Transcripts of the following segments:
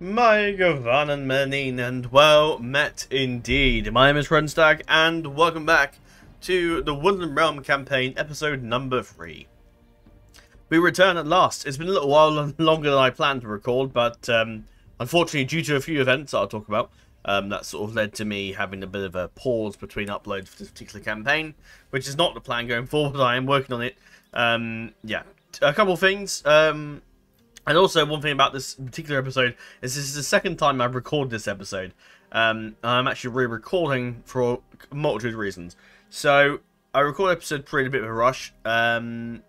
My Govanen Menin, and well met indeed. My name is Runstag, and welcome back to the Woodland Realm campaign, episode number 3. We return at last. It's been a little while longer than I planned to record, but unfortunately, due to a few events that I'll talk about, that sort of led to me having a bit of a pause between uploads for this particular campaign, which is not the plan going forward. I am working on it. Yeah, a couple of things. And also, one thing about this particular episode is this is the second time I've recorded this episode. I'm actually re-recording for a multitude of reasons. So, I recorded episode 3 in a bit of a rush. And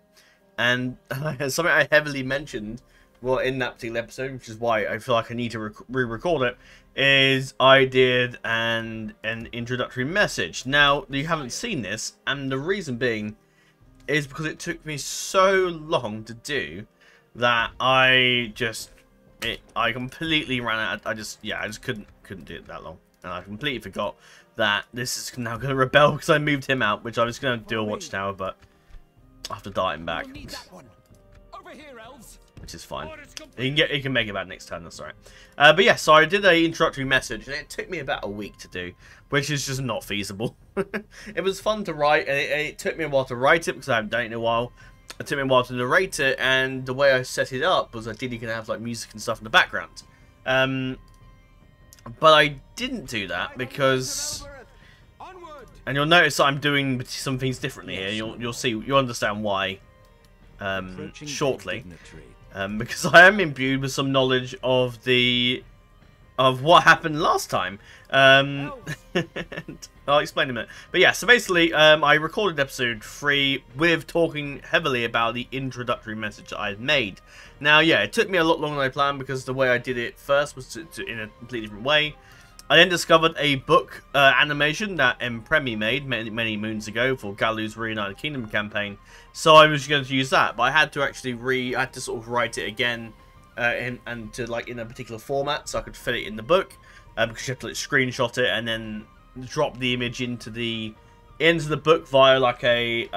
something I heavily mentioned in that particular episode, which is why I feel like I need to re-record it, is I did an introductory message. Now, you haven't seen this, and the reason being is because it took me so long to do that I completely ran out. I just couldn't do it that long, and I completely forgot that this is now going to rebel because I moved him out, which I was going to do a watchtower, but I have to dart him back, Over here, Elves. which is fine. He can make it back next turn. That's all right. But yeah, so I did a introductory message, and it took me about a week to do, which is just not feasible. It was fun to write, and it took me a while to write it because I haven't done it in a while. It took me a while to narrate it, and the way I set it up was I didn't even have like music and stuff in the background. But I didn't do that because, and you'll notice that I'm doing some things differently here. You'll understand why shortly. Because I am imbued with some knowledge of what happened last time. I'll explain in a minute. But yeah, so basically, I recorded episode 3 with talking heavily about the introductory message that I had made. Now, yeah, it took me a lot longer than I planned because the way I did it first was in a completely different way. I then discovered a book animation that Premi made many moons ago for Galu's Reunited Kingdom campaign. So I was going to use that, but I had to actually I had to sort of write it again in a particular format so I could fit it in the book, because you have to like screenshot it and then drop the image into the book via like a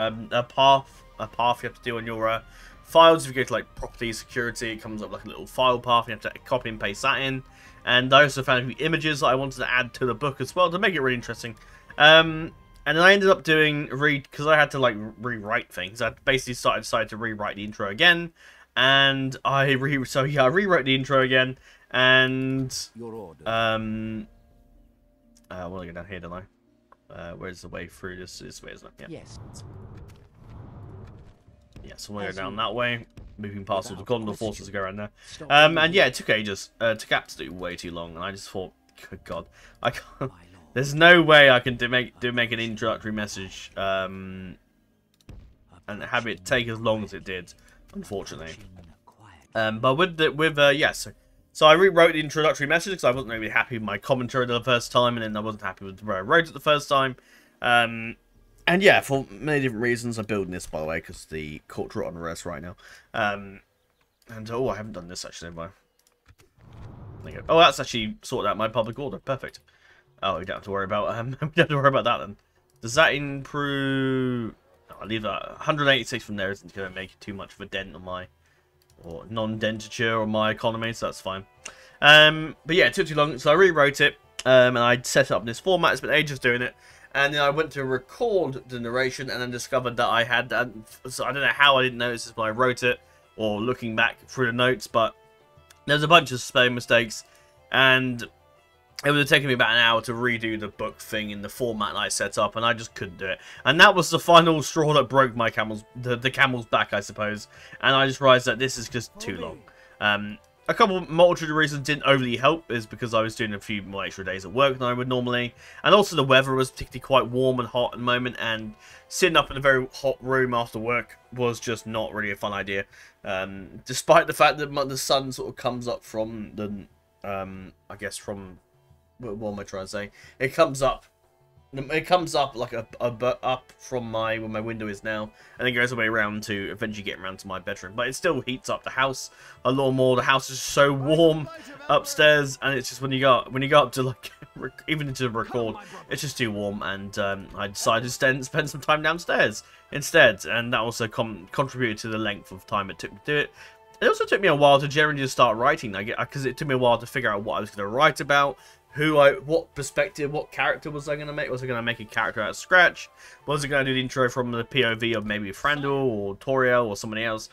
path you have to do on your files. If you go to like properties, security, it comes up like a little file path. You have to copy and paste that in. And I also found a few images that I wanted to add to the book as well to make it really interesting. And then I ended up doing because I had to like rewrite things. I basically decided to rewrite the intro again, and I rewrote the intro again. And Your order. I want to go down here, don't I? Where's the way through this way, isn't it? Yeah. Yes. Yeah, so we'll go down that way, moving past all the Gondor forces to go around there. And yeah, it took ages. It took absolutely way too long, and I just thought, good God, I can't. There's no way I can make an introductory message and have it take as long as it did, unfortunately. But so I rewrote the introductory message because I wasn't really happy with my commentary the first time, and then I wasn't happy with the way I wrote it the first time. And yeah, for many different reasons. I'm building this, by the way, because the court's on rest right now. And oh, I haven't done this actually, have I? There you go. Oh, that's actually sorted out my public order. Perfect. Oh, we don't have to worry about we don't have to worry about that then. Does that improve? No, I'll leave that. 186 from there isn't going to make too much of a dent on my non-dentature on my economy, so that's fine. But yeah, it took too long, so I rewrote it, and I set up this format. It's been ages doing it. And then I went to record the narration and then discovered that I had... so I don't know how I didn't notice this when I wrote it, or looking back through the notes, but there's a bunch of spelling mistakes, and it would have taken me about an hour to redo the book thing in the format I set up, and I just couldn't do it. And that was the final straw that broke my the camel's back, I suppose. And I just realised that this is just too long. A couple of multitude of reasons didn't overly help is because I was doing a few more extra days at work than I would normally. And also the weather was particularly quite warm and hot at the moment, and sitting up in a very hot room after work was just not really a fun idea. Despite the fact that the sun sort of comes up from the, I guess from, what am I trying to say? It comes up like up from where my window is now, and then goes all the way around to eventually get around to my bedroom. But it still heats up the house a lot more. The house is so warm upstairs, and it's just when you go up to like even to record, it's just too warm. And I decided to spend some time downstairs instead, and that also contributed to the length of time it took to do it. it also took me a while to generally just start writing, because it took me a while to figure out what I was going to write about, what perspective, what character was I going to make. Was I going to make a character out of scratch? Was I going to do the intro from the POV of maybe Frandor or Toriel or somebody else?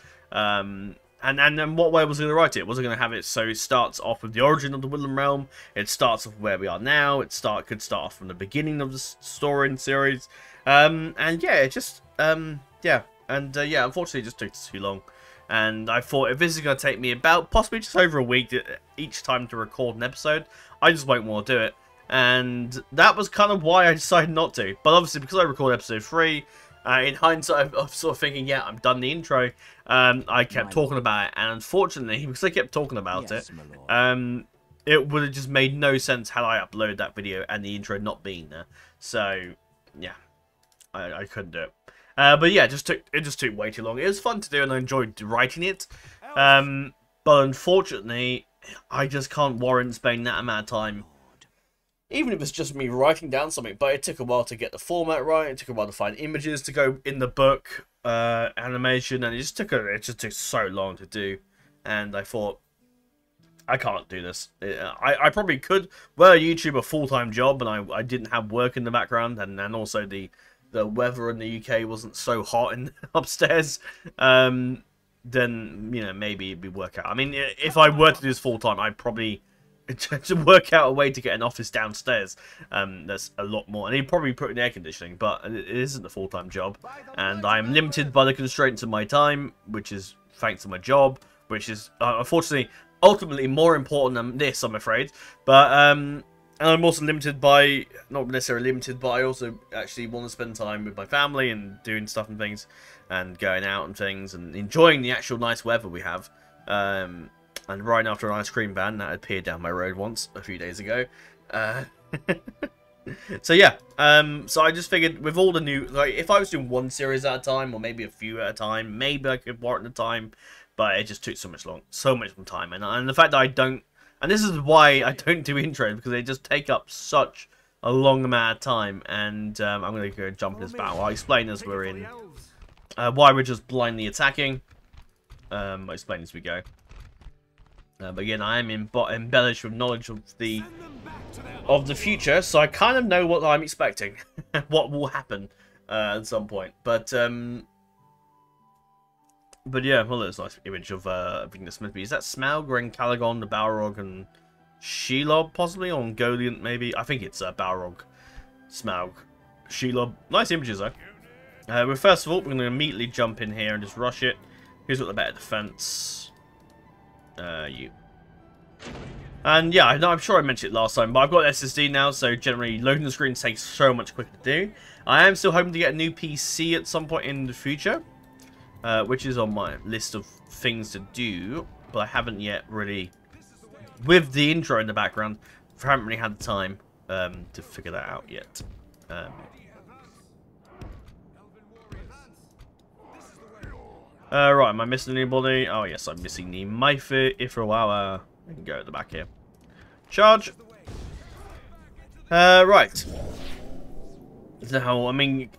And then what way was I going to write it? Was I going to have it so it starts off with the origin of the Woodland Realm? It starts off where we are now. Could start off from the beginning of the story and series. And yeah, it just yeah, unfortunately, it just took too long. And I thought, if this is going to take me about possibly just over a week each time to record an episode, I just won't want to do it. And that was kind of why I decided not to. But obviously, because I recorded episode 3, in hindsight, I'm sort of thinking, yeah, I'm done the intro. I kept talking about it, and unfortunately, because I kept talking about it would have just made no sense had I uploaded that video and the intro not being there. So, yeah, I couldn't do it. But yeah, it just took way too long. It was fun to do, and I enjoyed writing it. But unfortunately, I just can't warrant spending that amount of time. Even if it's just me writing down something, but it took a while to get the format right. It took a while to find images to go in the book, animation, and it just took so long to do. And I thought, I can't do this. I probably could. Were YouTube a full-time job, and I didn't have work in the background, and also the weather in the UK wasn't so hot in upstairs, then, you know, maybe it'd work out. I mean, if I were to do this full-time, I'd probably to work out a way to get an office downstairs. That's a lot more, and he'd probably put in air conditioning, but it isn't a full-time job, and I'm limited by the constraints of my time, which is thanks to my job, which is unfortunately ultimately more important than this, I'm afraid. But and I'm also limited by, not necessarily limited, but I also actually want to spend time with my family and doing stuff and things, and going out and things, and enjoying the actual nice weather we have. And riding after an ice cream van that appeared down my road once a few days ago. So yeah, so I just figured with all the new, like, if I was doing one series at a time, or maybe a few at a time, maybe I could warrant the time, but it just took so much more time, and the fact that I don't, and this is why I don't do intros, because they just take up such a long amount of time. And I'm going to go jump in this battle. I'll explain as we're in, why we're just blindly attacking. I'll explain as we go. But again, I am embellished with knowledge of the future, so I kind of know what I'm expecting, what will happen at some point. But yeah, well, there's a nice image of I think this must be, is that Smaug, Calagon, the Balrog, and Shelob possibly, or Goliant maybe? I think it's Balrog, Smaug, Shelob. Nice images though. Well, first of all, we're going to immediately jump in here and just rush it. Who's got the better defense? You. And yeah, I'm sure I mentioned it last time, but I've got SSD now, so generally loading the screen takes so much quicker to do. I am still hoping to get a new PC at some point in the future, which is on my list of things to do, but I haven't yet really, with the intro in the background, I haven't really had the time to figure that out yet. Right, am I missing anybody? Oh yes, I'm missing the Mythe Ifrawawa. We can go at the back here. Charge! Right. Now, I mean,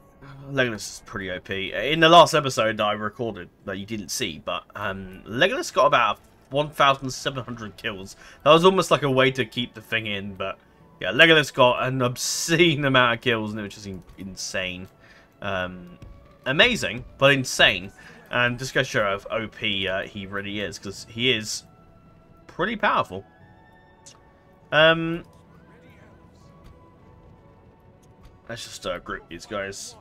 Legolas is pretty OP. In the last episode that I recorded, that you didn't see, but Legolas got about 1,700 kills. That was almost like a way to keep the thing in, but yeah, Legolas got an obscene amount of kills, and it was just insane. Amazing, but insane. And just goes to show how OP he really is, because he is pretty powerful. Let's just group these guys.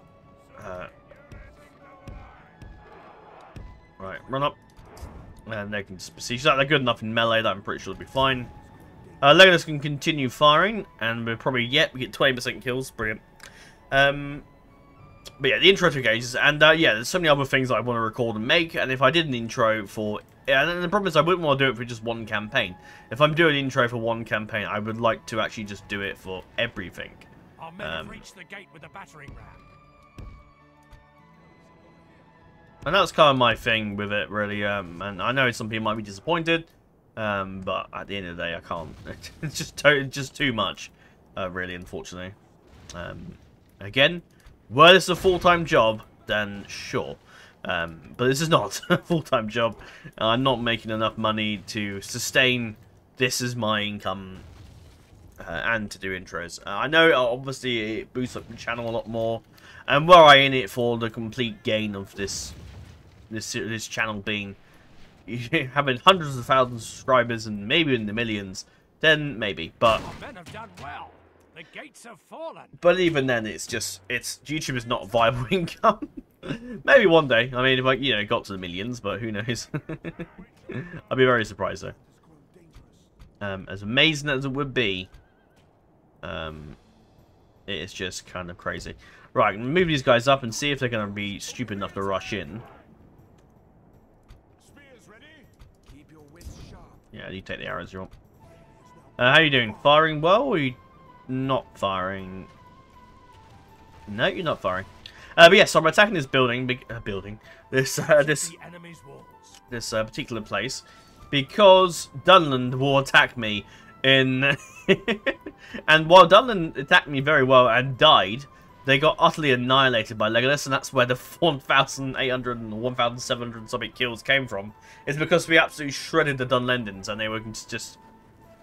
Right, run up. And they can just besiege that. They're good enough in melee that I'm pretty sure they'll be fine. Legolas can continue firing, and we're probably, we get 20% kills. Brilliant. But yeah, the intro took ages, and yeah, there's so many other things that I want to record and make, and if I did an intro for, and the problem is I wouldn't want to do it for just one campaign. If I'm doing an intro for one campaign, I would like to actually just do it for everything. Our men have reached the gate with the battering ram. And that's kind of my thing with it, really, and I know some people might be disappointed, but at the end of the day, I can't. It's just too much, really, unfortunately. Again, were this a full-time job, then sure. But this is not a full-time job. I'm not making enough money to sustain this as my income and to do intros. I know obviously it boosts up the channel a lot more, and were I in it for the complete gain of this channel being having hundreds of thousands of subscribers and maybe in the millions, then maybe. But Our men have done well. The gates have fallen. but even then, YouTube is not a viable income. Maybe one day. I mean, if I got to the millions, but who knows? I'd be very surprised though. As amazing as it would be, it is just kind of crazy. Right, I'm gonna move these guys up and see if they're gonna be stupid enough to rush in. Yeah, you take the arrows you want. How you doing? Firing well, or are you not firing? No, you're not firing. But yes, so I'm attacking this this particular place, because Dunland will attack me in... and while Dunland attacked me very well and died, they got utterly annihilated by Legolas, and that's where the 1,800 and 1,700 something kills came from. It's because we absolutely shredded the Dunlendans, and they were just...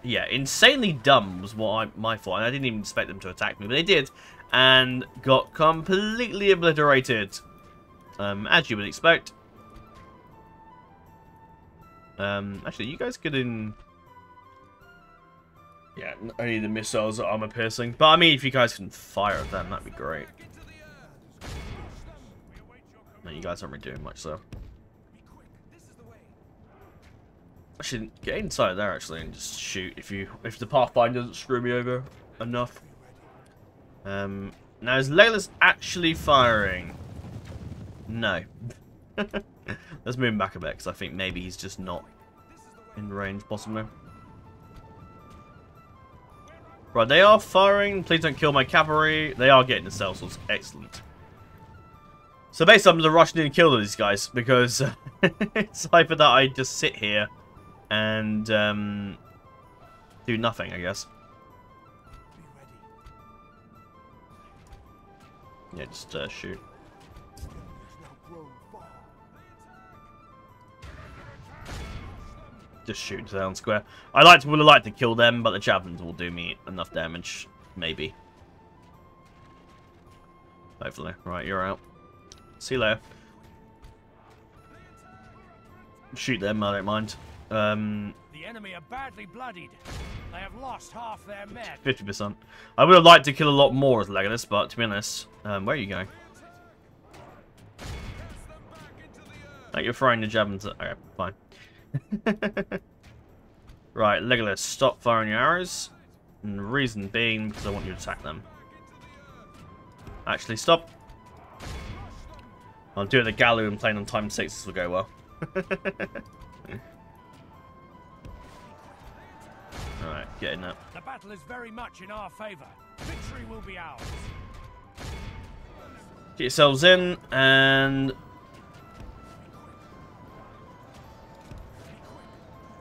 yeah, insanely dumb was my fault, and I didn't even expect them to attack me, but they did, and got completely obliterated, as you would expect. Actually, you guys get in... yeah, only the missiles are armor piercing, but I mean, if you guys can fire at them, that'd be great. No, you guys aren't really doing much, so... actually, get inside there actually and just shoot if the Pathfinder doesn't screw me over enough. Now is Legolas actually firing? No. Let's move him back a bit because I think maybe he's just not in range, possibly. Right, they are firing. Please don't kill my cavalry. They are getting the cells, so it's excellent. So basically, I'm going to rush in and kill these guys because it's either that I just sit here and do nothing, I guess. Yeah, just shoot. Just shoot down square. I would have liked to kill them, but the javelins will do me enough damage, maybe. Hopefully. Right, you're out. See you later. Shoot them, I don't mind. The enemy are badly bloodied. They have lost half their men. 50%. I would have liked to kill a lot more as Legolas, but to be honest, where are you going? Oh, you're throwing the javelins. Okay, fine. Right, Legolas, stop firing your arrows. And the reason being because I want you to attack them. Actually, stop. I'll do it the Gallo and playing on time 6. This will go well. Alright, get in there. The battle is very much in our favor. Victory will be ours. Get yourselves in and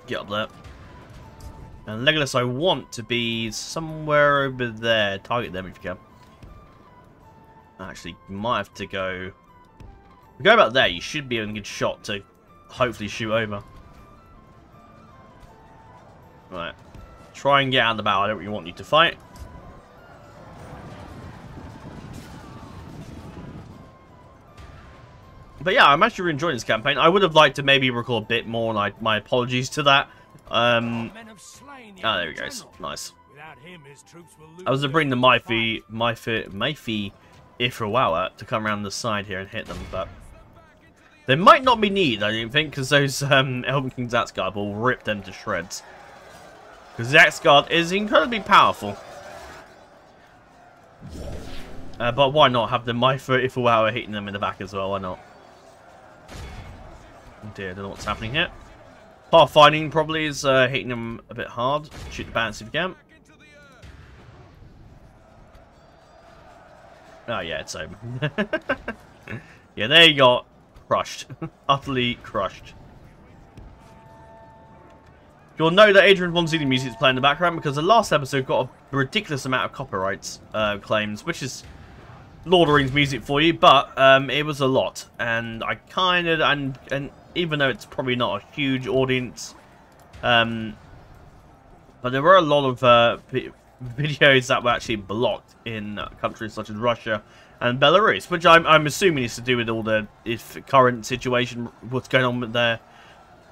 get up there. And Legolas, I want to be somewhere over there. Target them if you can. Actually, you might have to go. Go about there. You should be in a good shot to hopefully shoot over. Right. Try and get out of the battle. I don't really want you to fight. But yeah, I'm actually really enjoying this campaign. I would have liked to maybe record a bit more, like my apologies to that. There we go. Nice. I was to bring the Myfi Ifrawawa to come around the side here and hit them, but they might not be needed, I don't think, because those Elven King's Axe Guard will rip them to shreds. Because the Axe Guard is incredibly powerful. But why not have the Myfi Ifrawawa hitting them in the back as well? Why not? Oh dear, I don't know what's happening here. Pathfinding probably is hitting them a bit hard. Shoot the balance if you can. Oh yeah, it's over. Yeah, there you go. Crushed. Utterly crushed. You'll know that Adrian Von Zini music is playing in the background because the last episode got a ridiculous amount of copyrights claims, which is Lord of the Rings music for you, but it was a lot, and I kind of, and even though it's probably not a huge audience, but there were a lot of videos that were actually blocked in countries such as Russia and Belarus, which I'm assuming is to do with all the current situation, what's going on with their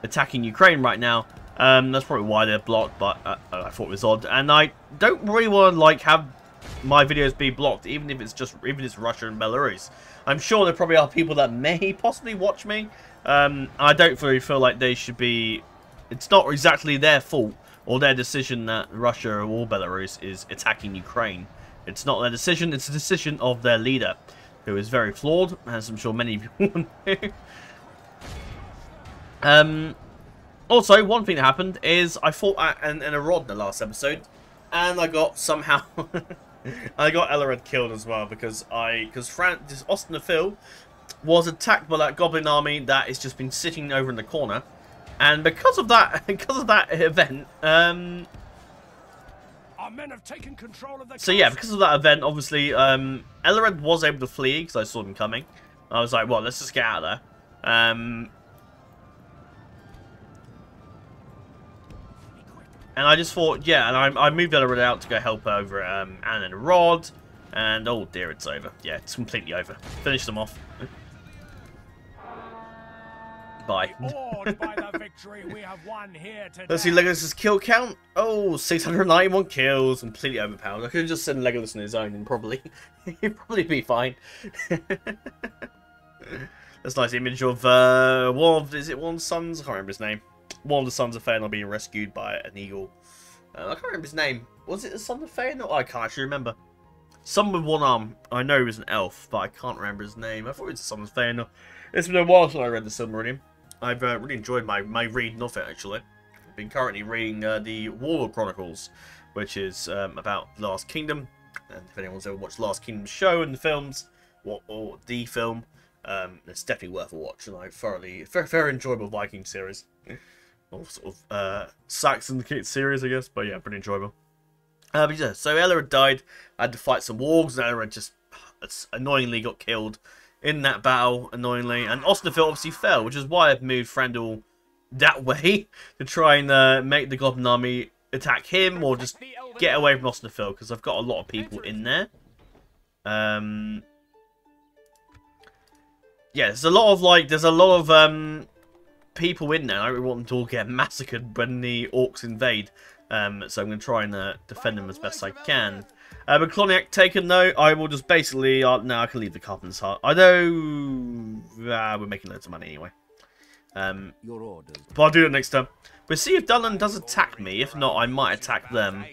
attacking Ukraine right now. That's probably why they're blocked, but I thought it was odd, and I don't really want to like have my videos be blocked, even if it's Russia and Belarus. I'm sure there probably are people that may possibly watch me. I don't really feel like they should be. It's not exactly their fault or their decision that Russia or Belarus is attacking Ukraine. It's not their decision. It's a decision of their leader, who is very flawed, as I'm sure many people know. Also, one thing that happened is I fought in a rod in the last episode, and I got somehow I got Elred killed as well because Austin the Phil was attacked by that goblin army that has just been sitting over in the corner, and because of that event, Our men have taken control of the so yeah, because of that event, obviously Elred was able to flee because I saw him coming. I was like, well, let's just get out of there. And I just thought, yeah, and I moved Elred out to go help over Anne and Rod, and oh dear, it's over. Yeah, it's completely over. Finish them off. Bye. Awed by the victory we have won here today. Let's see Legolas' kill count. Oh, 691 kills, completely overpowered. I could have just sent Legolas on his own and probably he'd probably be fine. That's a nice image of is it one of the sons? I can't remember his name. One of the sons of Fëanor being rescued by an eagle. I can't remember his name. Was it the son of Fëanor? Oh, I can't actually remember. Someone with one arm. I know he was an elf, but I can't remember his name. I thought it was the son of Fëanor. It's been a while since I read the Silmarillion. I've really enjoyed my reading of it, actually. I've been currently reading the Warlord Chronicles, which is about The Last Kingdom. And if anyone's ever watched Last Kingdom show and the films, or the film, it's definitely worth a watch. And I thoroughly, very enjoyable Viking series. Or sort of Saxon series, I guess, but yeah, pretty enjoyable. But yeah, so Elred died. I had to fight some wargs, and Elred just annoyingly got killed in that battle, annoyingly. And Osnafield obviously fell, which is why I've moved Frandil that way to try and make the Goblin army attack him, or just get away from Osnafield, because I've got a lot of people in there. Yeah, there's a lot of people in there. I don't want them to all get massacred when the orcs invade. So I'm going to try and defend them as best I can. But Kloniak taken though, I will just basically... no, I can leave the Carpenter's Hut. I know... we're making loads of money anyway. Your orders. But I'll do it next time. We'll see if Dunland does attack me. If not, I might attack them.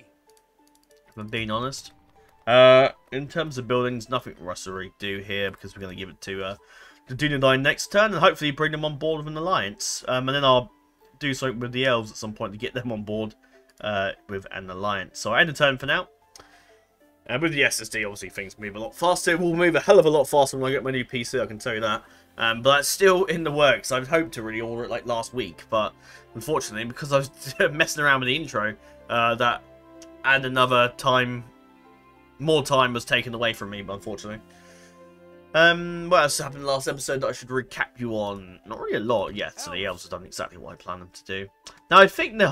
If I'm being honest. In terms of buildings, nothing for us to really do here, because we're going to give it to... the Dunedain next turn, and hopefully bring them on board with an alliance. And then I'll do something with the Elves at some point to get them on board with an alliance. So I end the turn for now. And with the SSD, obviously things move a lot faster. It will move a hell of a lot faster when I get my new PC, I can tell you that. But that's still in the works. I'd hoped to really order it like last week, but unfortunately, because I was messing around with the intro, that and another time, more time was taken away from me, unfortunately. What else happened in the last episode that I should recap you on? Not really a lot yet, so the Elves have done exactly what I planned them to do. Now, I think the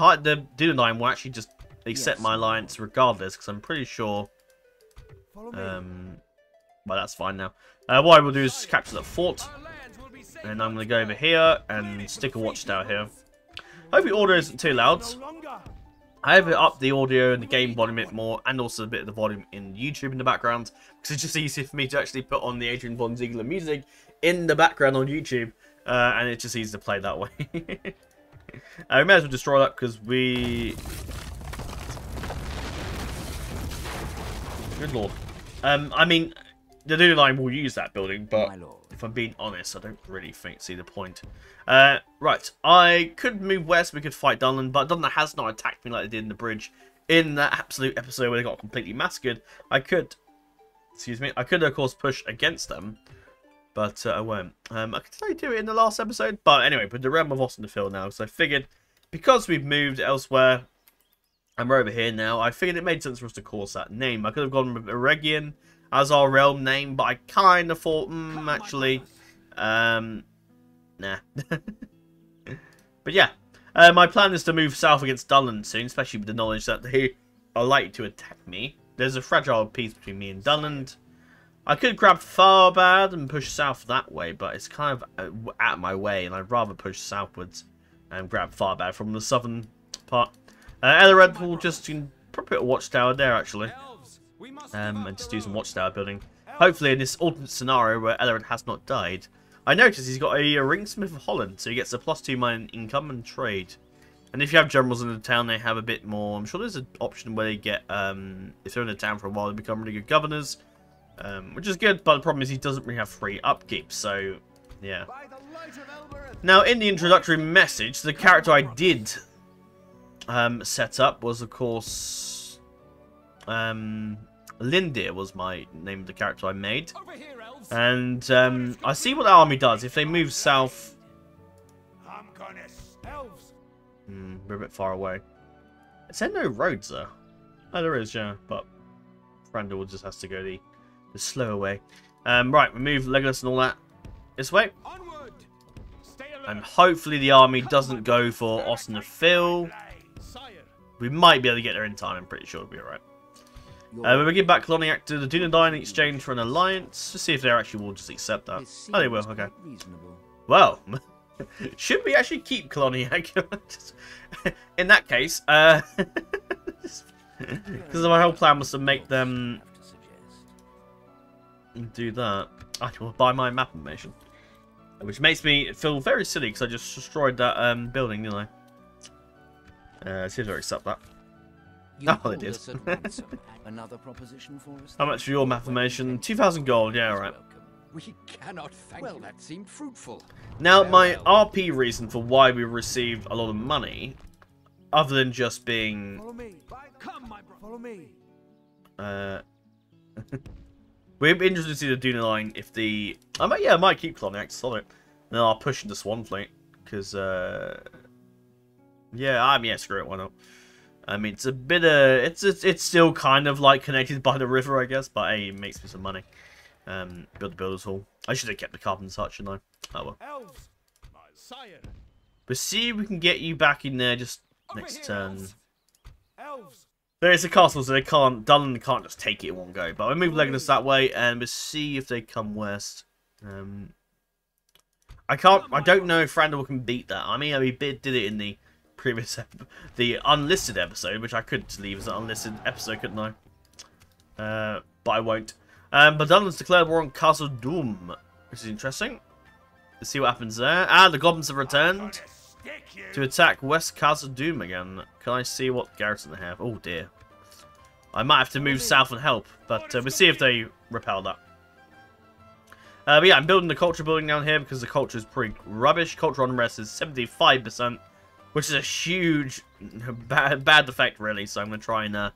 Dunedain will actually just accept my alliance regardless, because I'm pretty sure... well, that's fine now. What I will do is capture that fort, and I'm going to go over here and stick a watchtower here. Hope the audio isn't too loud. I have upped the audio and the game volume a bit more, and also a bit of the volume in YouTube in the background, because it's just easier for me to actually put on the Adrian Von Ziegler music in the background on YouTube, and it's just easier to play that way. We may as well destroy that, because we... Good lord. I mean, the Dunedain will use that building, but if I'm being honest, I don't really see the point. Right, I could move west, we could fight Dunland, but Dunland has not attacked me like they did in the bridge in that absolute episode where they got completely massacred. I could, of course push against them, but I won't. I could totally do it in the last episode, but anyway, with the realm of Osnafield now, so I figured, because we've moved elsewhere, and we're over here now, I figured it made sense for us to call us that name. I could have gone with Eregion. as our realm name, but I kind of thought, actually, nah. But yeah, my plan is to move south against Dunland soon, especially with the knowledge that they are likely to attack me. There's a fragile peace between me and Dunland. I could grab Farbad and push south that way, but it's kind of out of my way, and I'd rather push southwards and grab Farbad from the southern part. Elred will just put a watchtower there, actually, and just do some watchtower building. Hopefully in this alternate scenario where Elred has not died. I noticed he's got a Ringsmith of Holland, so he gets a +2 mine income and trade. And if you have generals in the town, they have a bit more. I'm sure there's an option where they get, if they're in the town for a while, they become really good governors. Which is good, but the problem is he doesn't really have free upkeep, so, yeah. Now, in the introductory message, the character I did set up was, of course, Lindir was my name of the character I made. And I see what the army does. If they move south... we're a bit far away. Is there no roads there? Oh, there is, yeah, but Thranduil just has to go the slower way. Right, we move Legolas and all that this way. And hopefully the army doesn't go for Austin of Phil. We might be able to get there in time, I'm pretty sure it'll be alright. We give back Coloniac to the Dunedain in exchange for an alliance. To see if they actually will just accept that. Oh, they will, okay. Well, should we actually keep Coloniac? In that case, because my whole plan was to make them do that. I will buy my map information, which makes me feel very silly because I just destroyed that building, didn't I? See if they accept that. Oh, it is. Another proposition for us? How much for your map information? 2,000 gold. Yeah, all right. We cannot thank well, that seemed fruitful. Now, my RP reason for why we received a lot of money, other than just being... Follow me. Come, my bro. Follow me. We're interested to see the Duna line if the... I might keep Coloniac, solid. Then I'll push into Swanfleet, because... yeah, screw it, why not? I mean, it's a bit of... It's still kind of, like, connected by the river, I guess, but hey, it makes me some money. Build the Builder's Hall. I should have kept the Carpenter's Hutch, shouldn't I? Oh well. Elves, my sire. But see if we can get you back in there just next turn. Elves. There is a castle, so they can't... Dunland can't just take it in one go. But we move Legolas that way, and we'll see if they come west. I don't know if Thranduil can beat that. I mean, we did it in the previous... the unlisted episode, which I could leave as an unlisted episode, couldn't I? But I won't. But Dunland's declared war on Castle Doom, which is interesting. Let's see what happens there. Ah, the goblins have returned to attack West Castle Doom again. Can I see what garrison they have? Oh dear. I might have to move south and help, but we'll see if they repel that. But yeah, I'm building the culture building down here because the culture is pretty rubbish. Cultural unrest is 75%, which is a huge bad effect, really. So I'm going to try and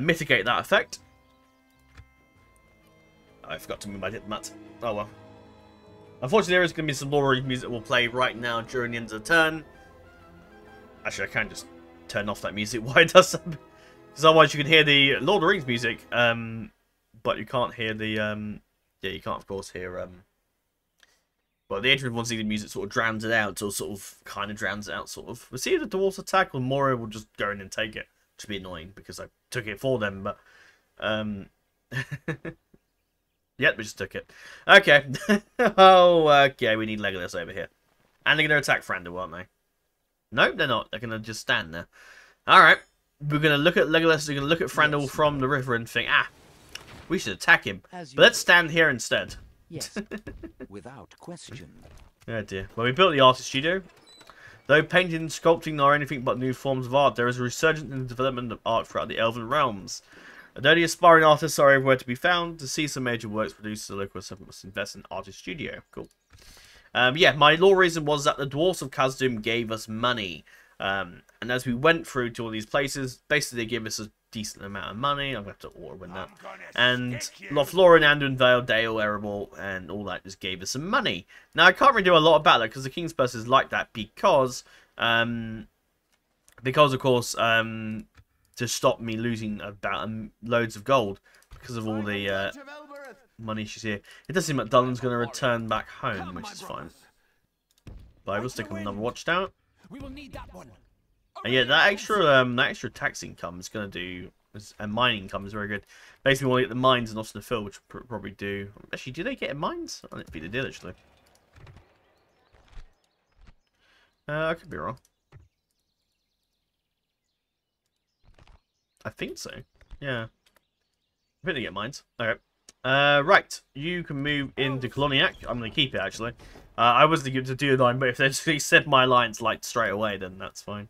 mitigate that effect. I forgot to move my diplomat. Oh well. Unfortunately, there is going to be some Lord of the Rings music that will play right now during the end of the turn. Actually, I can just turn off that music while it does something. Because otherwise you can hear the Lord of the Rings music, but you can't hear the... yeah, you can't, of course, hear... well, the Ancient One Season music sort of drowns it out, or sort of kind of drowns it out, sort of. We'll see if the Dwarves attack, or Moria will just go in and take it. Which would be annoying, because I took it for them, but... Yep, we just took it. Okay. Oh, okay, we need Legolas over here. And they're going to attack Thranduil, aren't they? Nope, they're not. They're going to just stand there. Alright. We're going to look at Legolas, we're going to look at Thranduil from the river and think, we should attack him. But let's stand here instead. Yes, without question. Oh dear. Well, we built the artist studio. Though painting and sculpting are anything but new forms of art, there is a resurgence in the development of art throughout the Elven realms. Although the aspiring artists are everywhere to be found, to see some major works produced, the local settlement must invest in an artist studio. Cool. Yeah, my law reason was that the Dwarves of Khazad-dûm gave us money. And as we went through to all these places, basically they gave us a decent amount of money. I'm going to have to auto-win that. And Lothlorien, Anduin Vale, Dale, Erebor, and all that just gave us some money. Now, I can't really do a lot about that, because the King's Purse is like that, because of course, to stop me losing about loads of gold because of all the money she's here. It does seem like Dunlan's going to return back home, which is fine. But I will stick on another watchtower. We will need that one. And yeah, that extra tax income is going to do, and mining income is very good. Basically, we want to get the mines in Austin Phil, which will probably do. Actually, do they get mines? I don't think they did actually. I could be wrong. I think so. Yeah. I think they get mines. Okay. Right. You can move into Coloniac. I'm going to keep it, actually. I was thinking to do 9, but if they actually set my lines like straight away, then that's fine.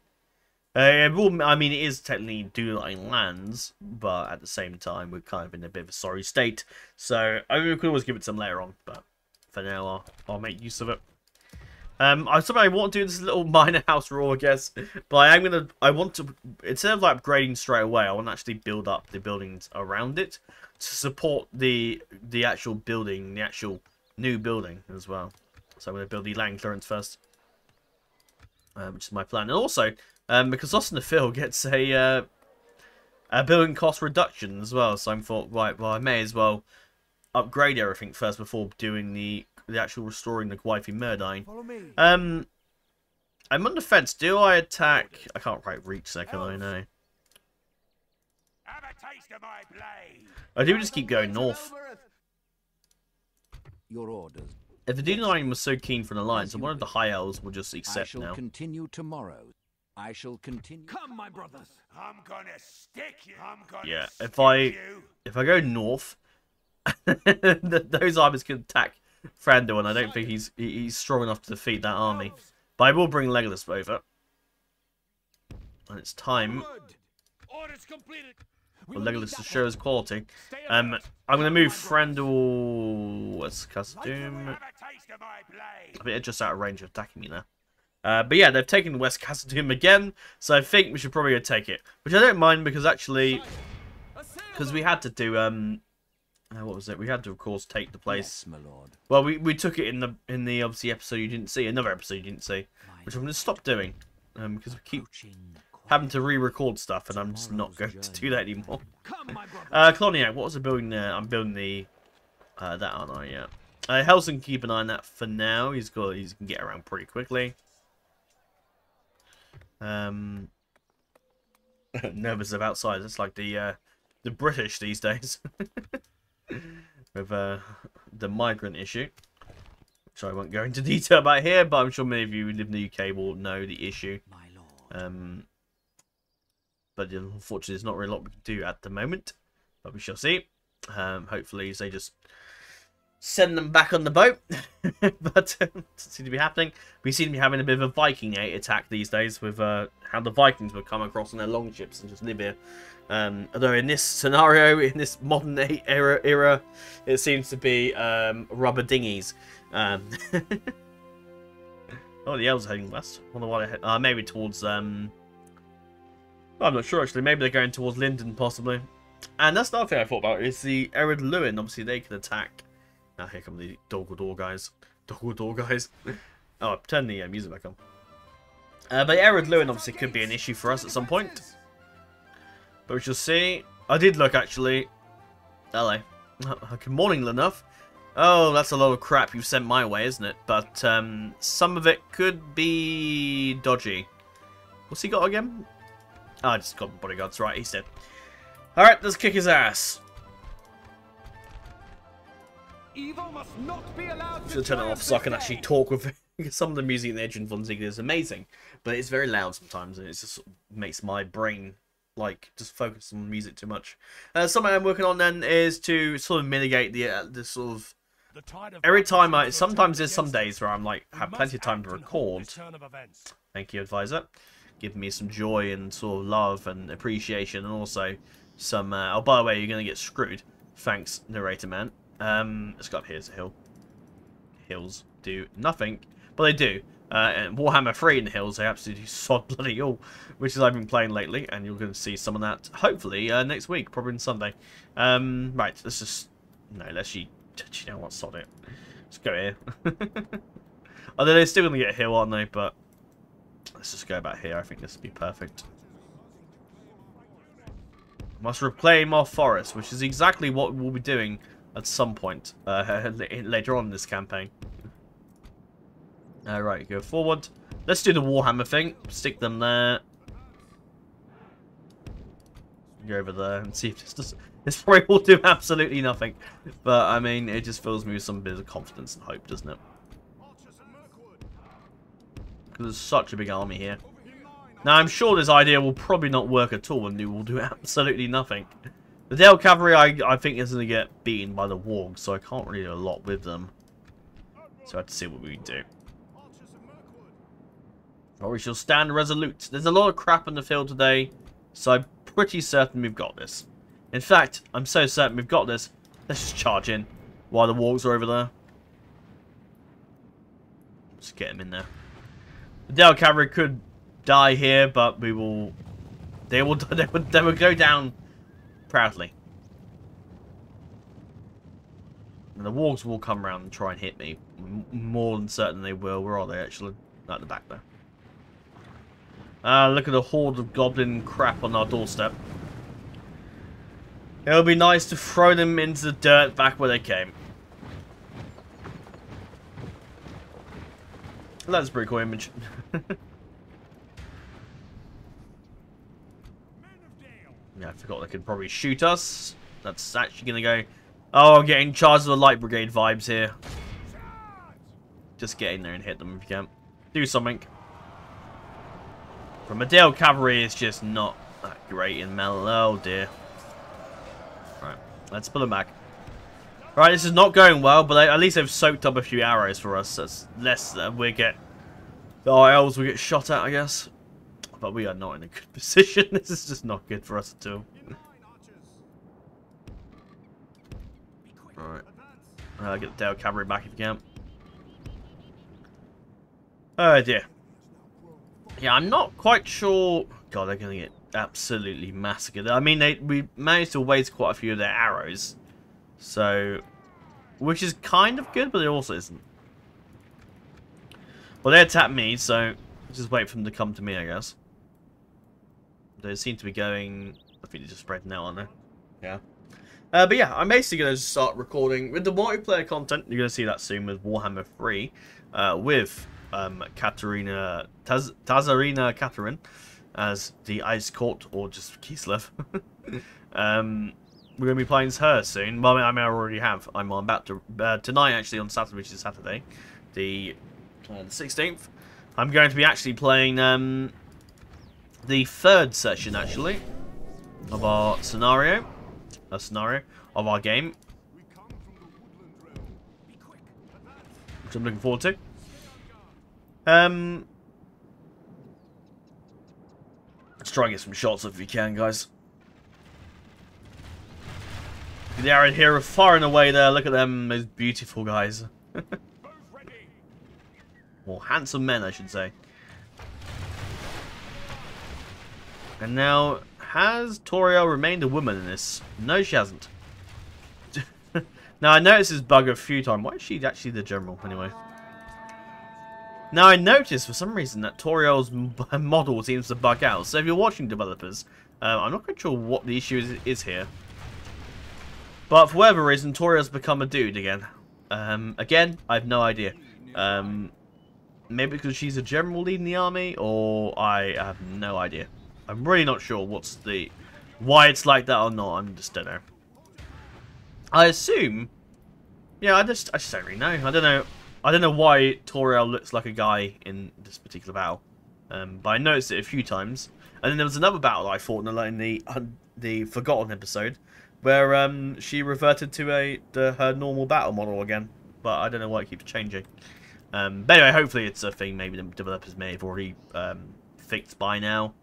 I mean, it is technically dueling lands, but at the same time, we're kind of in a bit of a sorry state. So, I mean, we could always give it some later on, but for now, I'll make use of it. I want to do this little minor house rule, I guess, but I want to, instead of like upgrading straight away, I want to actually build up the buildings around it to support the actual building, the actual new building as well. So I'm going to build the land clearance first, which is my plan. And also, because Austin Phil gets a building cost reduction as well, so I thought, right, well, I may as well upgrade everything first before doing the actual restoring the Gwaifi Murdine. I'm on the fence. Do I attack? I can't quite reach second, I know. Have a taste of my blade. I do just keep going north. Your orders. If the D9 was so keen for an alliance, then one of the High Elves will just accept now. I shall continue tomorrow. I shall continue. Come, my brothers. I'm gonna stick you. I'm gonna Yeah, stick if I go north, those armies can attack Thranduil, and I don't think he's strong enough to defeat that army. But I will bring Legolas over. And it's time Orders completed. for Legolas to show his quality. I'm going to move Thranduil West Khazad-dûm. Have a taste of my blade. I think they're just out of range of attacking me now. But yeah, they've taken West Khazad-dûm again, so I think we should probably go take it. Which I don't mind, because actually, because we had to do, what was it? We had to, of course, take the place. Yes, my lord. Well, we took it in the obviously episode you didn't see, another episode you didn't see, which I'm going to stop doing, because we keep having to re-record stuff, and I'm just not going to do that anymore. Coloniac, what was I building there? I'm building the that, aren't I? Yeah. Helson, keep an eye on that for now. He can get around pretty quickly. Nervous of outsiders. It's like the British these days. With the migrant issue, which I won't go into detail about here, but I'm sure many of you who live in the UK will know the issue. My lord. But unfortunately, there's not really a lot we can do at the moment, but we shall see. Hopefully, they just send them back on the boat, but it doesn't seem to be happening. We seem to be having a bit of a Viking attack these days with how the Vikings would come across on their longships and just live here. Although in this scenario, in this modern era, it seems to be rubber dinghies. Oh, the Elves are heading west. I wonder why they maybe towards I'm not sure actually. Maybe they're going towards Linden possibly. And that's another thing I thought about is the Ered Luin. Obviously, they can attack. Now here come the Dol guys. Dol guys. Oh, turn the music back on. But Ered Luin obviously could be an issue for us at some point. But we shall see. I did look actually. Hello. Good morning, enough. Oh, that's a lot of crap you've sent my way, isn't it? But some of it could be dodgy. What's he got again? Oh, I just got bodyguards. Right, he's dead. Alright, let's kick his ass. Evil must not be allowed Should turn it off so I can actually talk with him. Some of the music in the Edge and Von Ziegler is amazing, but it's very loud sometimes, and it just makes my brain like just focus on music too much. Something I'm working on then is to sort of mitigate the sort of every time sometimes there's some days where I'm like have plenty of time to record. Thank you, advisor. Give me some joy and sort of love and appreciation, and also some. Oh, by the way, you're gonna get screwed. Thanks, narrator man. Let's go up here. There's a hill. Hills do nothing, but they do. And Warhammer 3 in the hills, they absolutely sod bloody all, which is I've been playing lately, and you're going to see some of that hopefully next week, probably on Sunday. Right, let's just let's you know what, sod it. Let's go here. Although they're still going to get a hill, aren't they? But let's just go back here. I think this would be perfect. Must reclaim our forest, which is exactly what we'll be doing at some point later on in this campaign. Right, go forward. Let's do the Warhammer thing. Stick them there. Go over there and see if this does. This probably will do absolutely nothing. But, I mean, it just fills me with some bit of confidence and hope, doesn't it? Because there's such a big army here. Now, I'm sure this idea will probably not work at all and it will do absolutely nothing. The Dale Cavalry, I think, is going to get beaten by the Wargs, so I can't really do a lot with them. So I have to see what we can do. Or we shall stand resolute. There's a lot of crap in the field today, so I'm pretty certain we've got this. In fact, I'm so certain we've got this. Let's just charge in while the Wargs are over there. Just get them in there. The Dale Cavalry could die here, but we will. They will go down proudly. And the Wargs will come around and try and hit me. More than certain they will. Where are they actually? At the back there. Look at the horde of goblin crap on our doorstep. It would be nice to throw them into the dirt back where they came. That's a pretty cool image. Yeah, I forgot they could probably shoot us. That's actually going to go... Oh, I'm getting charge of the Light Brigade vibes here. Just get in there and hit them if you can. Do something. From a Dale Cavalry, it's just not that great in melee. Oh dear. Right, let's pull them back. Right, this is not going well, but at least they've soaked up a few arrows for us. That's less we get. Our elves will get shot at, I guess. But we are not in a good position. This is just not good for us at all. Alright. Get the Dale Cavalry back if you can. Oh dear. Yeah, I'm not quite sure. God, they're going to get absolutely massacred. I mean, we managed to waste quite a few of their arrows. So, which is kind of good, but it also isn't. Well, they attacked me, so just wait for them to come to me, I guess. They seem to be going... I think they're just spreading out, aren't they? Yeah. But yeah, I'm basically going to start recording with the multiplayer content. You're going to see that soon with Warhammer 3. With Katarina... Tazarina Catherine as the Ice Court, or just Kislev. We're going to be playing as her soon. Well, I mean, I already have. I'm about to... tonight, actually, on Saturday, which is Saturday, the 16th, I'm going to be actually playing the third session, actually, of our scenario. Of our game. Which I'm looking forward to. Let's try and get some shots if we can, guys. The arrow here are far and away there. Look at them, those beautiful guys. Or handsome men, I should say. And now, has Toriel remained a woman in this? No, she hasn't. Now, I noticed this bug a few times. Why is she actually the general, anyway? Now, I noticed for some reason that Toriel's model seems to bug out. So if you're watching developers, I'm not quite sure what the issue is here. But for whatever reason, Toriel's become a dude again. Again, I have no idea. Maybe because she's a general leading the army, or I have no idea. I'm really not sure why it's like that or not. I just don't know. I assume, yeah, I just don't really know. I don't know why Toriel looks like a guy in this particular battle. But I noticed it a few times. And then there was another battle I fought in the Forgotten episode, where she reverted to her normal battle model again. But I don't know why it keeps changing. But anyway, hopefully it's a thing maybe the developers may have already fixed by now.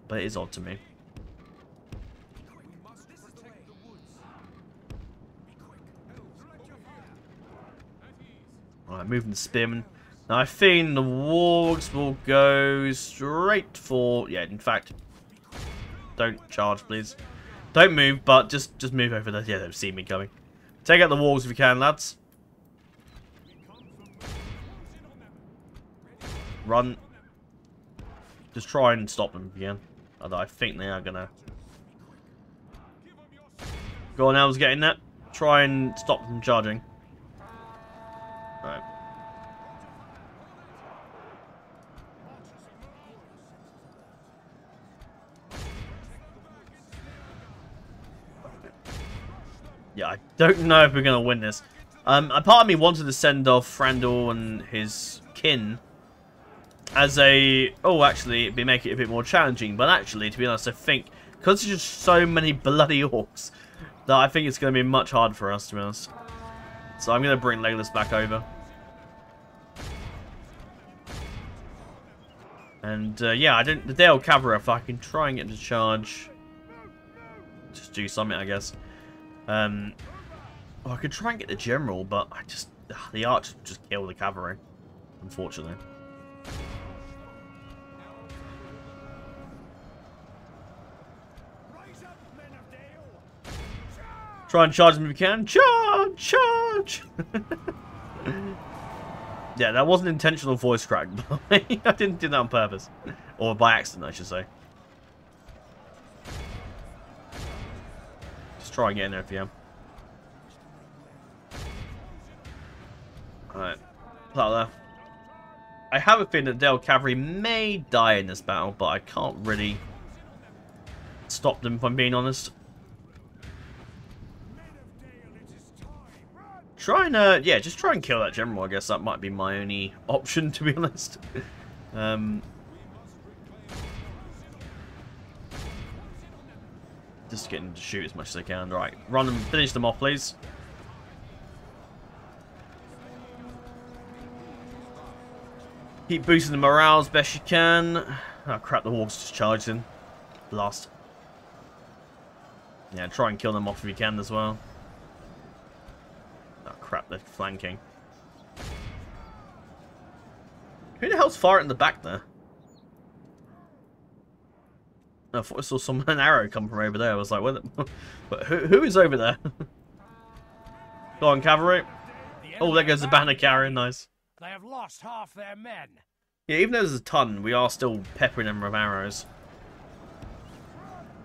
But it is odd to me. Alright, moving the spearmen. Now I think the wargs will go straight for... Yeah, in fact, don't charge, please. Don't move, but just move over there. Yeah, they've seen me coming. Take out the wargs if you can, lads. Run. Just try and stop them if you can. Although I think they are going to Go on, Elves, get in there. Try and stop them charging. Right. Yeah, I don't know if we're going to win this. A part of me wanted to send off Frandor and his kin as a... Oh, actually, it'd make it a bit more challenging. But actually, to be honest, I think... Because there's just so many bloody orcs, that I think it's going to be much harder for us, to be honest. So I'm going to bring Legolas back over. And, yeah, I don't... The Dale Cavalry, if I can try and get to charge... Just do something, I guess. Well, I could try and get the General, but I just... The archers would just kill the cavalry, unfortunately. Try and charge them if you can. Charge! Charge! Yeah, that wasn't intentional voice crack. I didn't do that on purpose. Or by accident, I should say. Just try and get in there if you can. Alright. There. I have a feeling that Dale Cavalry may die in this battle, but I can't really stop them, if I'm being honest. Try and, yeah, just try and kill that general. I guess that might be my only option, to be honest. Just getting them to shoot as much as I can. Right, run them, finish them off, please. Keep boosting the morale as best you can. Oh crap, the Hawks just charged in. Blast. Yeah, try and kill them off if you can as well. Oh crap, they're flanking. Who the hell's firing in the back there? I thought I saw an arrow come from over there. I was like, but who is over there? Go on, cavalry. Oh, there goes the banner carrier. Nice. They have lost half their men. Yeah, even though there's a ton, we are still peppering them with arrows.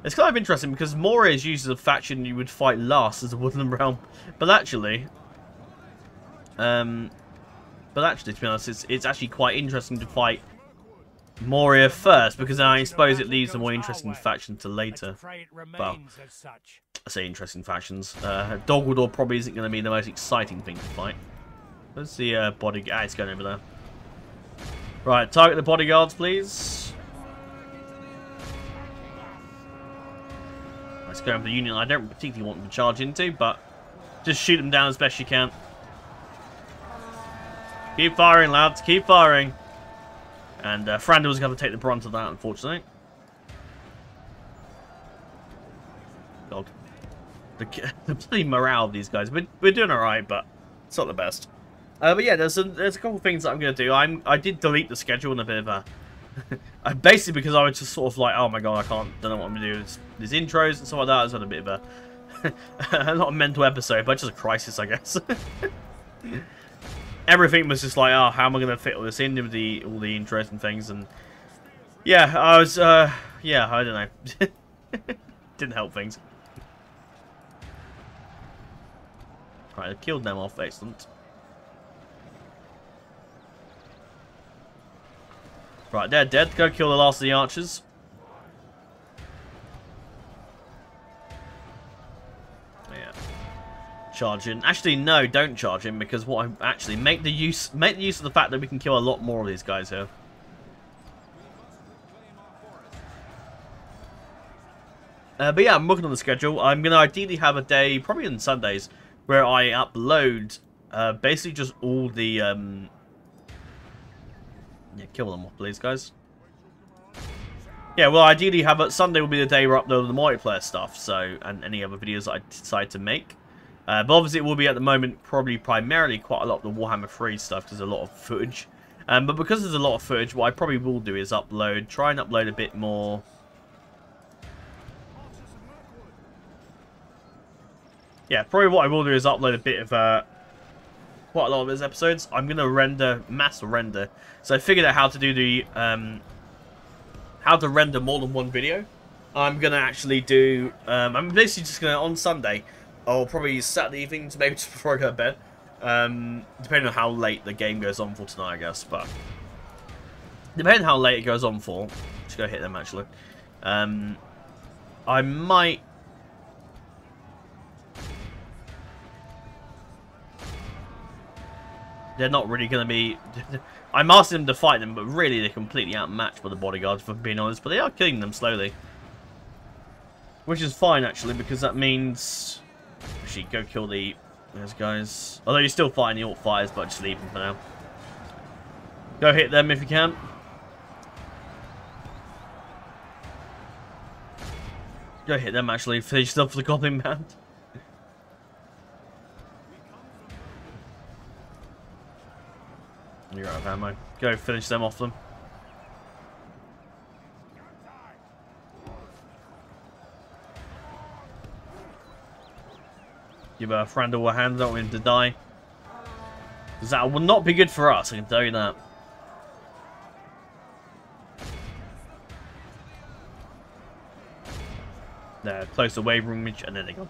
It's kind of interesting because Moria is usually the faction you would fight last as a Woodland Realm, but actually, to be honest, it's actually quite interesting to fight Moria first because I suppose it leaves a more interesting faction to later. Well, I say interesting factions. Dogwardor probably isn't going to be the most exciting thing to fight. Let's see, bodyguard. Ah, it's going over there. Right, target the bodyguards, please. Let's go for the Union. I don't particularly want them to charge into, but just shoot them down as best you can. Keep firing, lads. Keep firing. And Frandor was going to take the brunt of that, unfortunately. God. The bloody morale of these guys. We're doing alright, but it's not the best. But yeah, there's a couple of things that I'm going to do. I did delete the schedule in a bit of a... basically because I was just sort of like, oh my god, don't know what I'm going to do. There's intros and stuff like that. It's had a bit of a... not a mental episode, but just a crisis, I guess. Everything was just like, oh, how am I going to fit all this in with all the intros and things? And yeah, I was, yeah, I don't know. Didn't help things. Right, I killed them off. Excellent. Right, they're dead. Go kill the last of the archers. Yeah. Charge in. Actually, no, don't charge in because what I actually make the use of the fact that we can kill a lot more of these guys here. But yeah, I'm looking on the schedule. I'm gonna ideally have a day, probably on Sundays, where I upload basically just all the yeah, kill them all, please, guys. Yeah, well, ideally, Sunday will be the day where I upload the multiplayer stuff, so, and any other videos that I decide to make. But obviously, it will be at the moment probably primarily quite a lot of the Warhammer 3 stuff, because there's a lot of footage. But because there's a lot of footage, what I probably will do is try and upload a bit more. Yeah, probably what I will do is upload a bit of quite a lot of those episodes. I'm going to mass render. So I figured out how to do the, how to render more than one video. I'm going to actually do, I'm basically just going to, on Sunday, Or probably Saturday evenings, maybe just before I go to bed. Depending on how late the game goes on for tonight, I guess. But depending on how late it goes on for, just go hit them actually. I might. They're not really going to be. I'm asking them to fight them, but really they're completely outmatched by the bodyguards, if I'm being honest. But they are killing them slowly, which is fine actually, because that means actually go kill those guys. Although you're still fighting the alt fires, but just leave them for now. Go hit them if you can. Go hit them actually. Finish stuff for the Goblin Band. You're out of ammo. Go finish them off them. Give Frandl a hand, don't want him to die. Because that will not be good for us, I can tell you that. They're close to wavering reach, and then they go.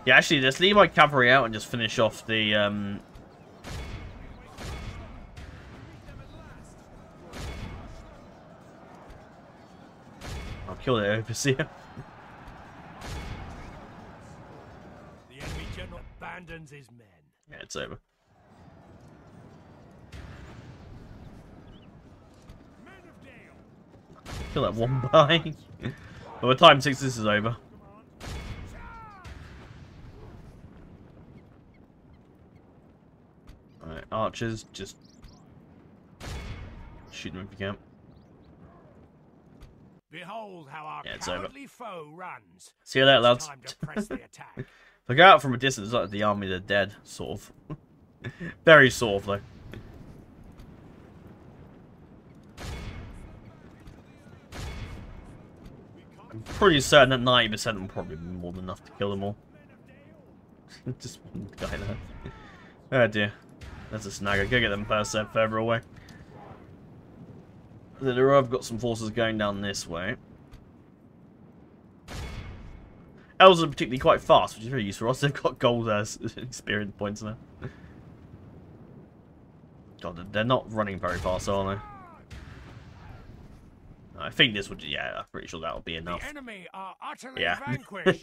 Yeah, actually, let's leave my cavalry out and just finish off the I'll kill the overseer. The enemy general abandons his men. Yeah, it's over. Men of Dale. Kill that one by. By the time 6 this is over. Alright, archers, just shoot them if you can. Behold how our Yeah, it's over. cowardly foe runs. See you later, lads. Time to press the attack. If I go out from a distance, it's like the army of the dead, sort of. Very sort of, though. I'm pretty certain that 90% will probably be more than enough to kill them all. Just one guy there. Oh dear. That's a snagger. Go get them first, they're further away. I've got some forces going down this way. Elves are particularly quite fast, which is very useful for us. They've got gold experience points now. God, they're not running very fast, are they? I think this would, yeah, I'm pretty sure that'll be enough. The enemy are utterly Yeah. vanquished.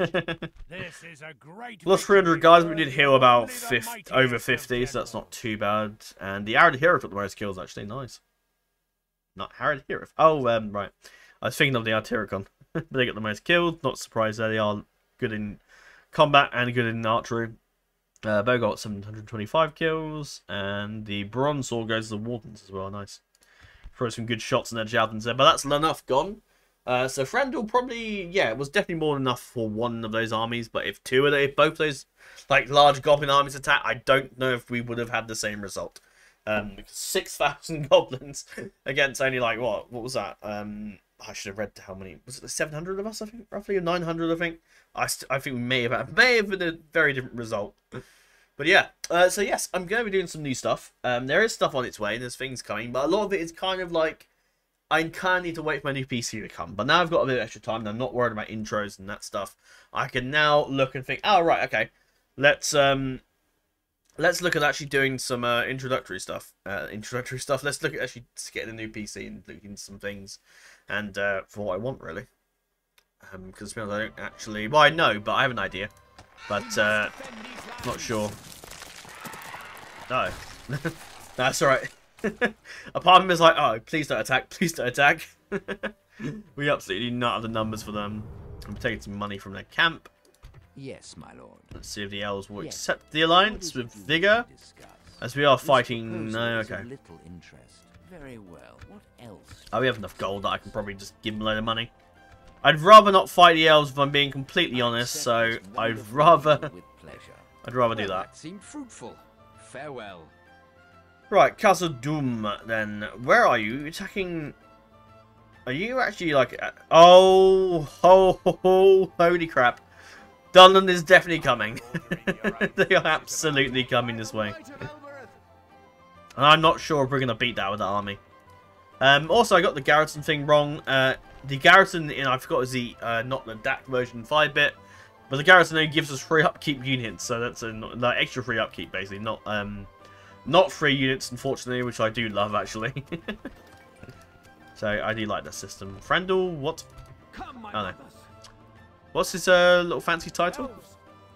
This is a great Lost 300 guys, but we did heal about Only the mighty over of 50, so that's General. not too bad. And the Arid Hero took the most kills, actually. Nice. Not Arid Hero. Oh, right. I was thinking of the Artyricon. But they got the most kills. Not surprised there. They are good in combat and good in archery. Bow got 725 kills. And the Bronze Sword goes to the Wardens as well. Nice. Throw some good shots in their javelins there. But that's enough gone. So Frandl probably, yeah, it was definitely more than enough for one of those armies. But if if both those like large goblin armies attack, I don't know if we would have had the same result. Because 6,000 goblins against only like what was that? I should have read how many. Was it 700 of us? I think roughly, or 900. I think. I think we may have been a very different result. But yeah, so yes, I'm going to be doing some new stuff. There is stuff on its way. There's things coming, but a lot of it is kind of like I kind of need to wait for my new PC to come. But now I've got a bit of extra time. And I'm not worried about intros and that stuff. I can now look and think, oh right, okay, let's look at actually doing some introductory stuff. Let's look at actually just getting a new PC and looking at some things, and for what I want really. Because I don't actually, well, I know, but I have an idea, but not sure. No, that's all right. A part of me is like, oh, please don't attack, please don't attack. We absolutely do not have the numbers for them. I'm taking some money from their camp. Yes, my lord. Let's see if the elves will Yes. accept the alliance with vigor, as we are fighting. No, okay. Little interest. Very well. What else? Oh, we have enough gold that I can probably just give them a load of money. I'd rather not fight the elves if I'm being completely honest, so I'd rather With pleasure. do that. Seemed fruitful. Farewell. Right, Castle Doom then. Where are you? Attacking. Are you actually like oh holy crap. Dunland is definitely coming. They are absolutely coming this way. And I'm not sure if we're going to beat that with that army. Also, I got the garrison thing wrong. The garrison in, I forgot, is the not the DAC version 5-bit. But the garrison only gives us free upkeep units, so that's like extra free upkeep basically, not free units unfortunately, which I do love actually. So I do like that system. Frandal, what? Oh no. What's his little fancy title?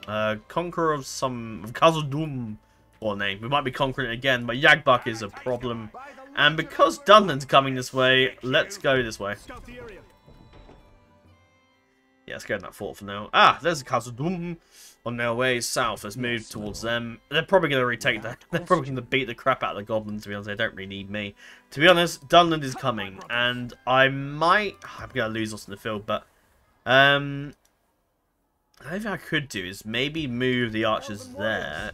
Conqueror of Khazad-dûm or name. We might be conquering it again, but Yagbuck is a problem. And because Dunland's coming this way, let's go this way. Yeah, let's go in that fort for now. Ah, there's a Khazad-dûm on their way south. Let's move towards them. They're probably going to retake that. They're probably going to beat the crap out of the goblins, to be honest. They don't really need me. To be honest, Dunland is coming. And I'm going to lose us in the field, but the only thing I could do is maybe move the archers there.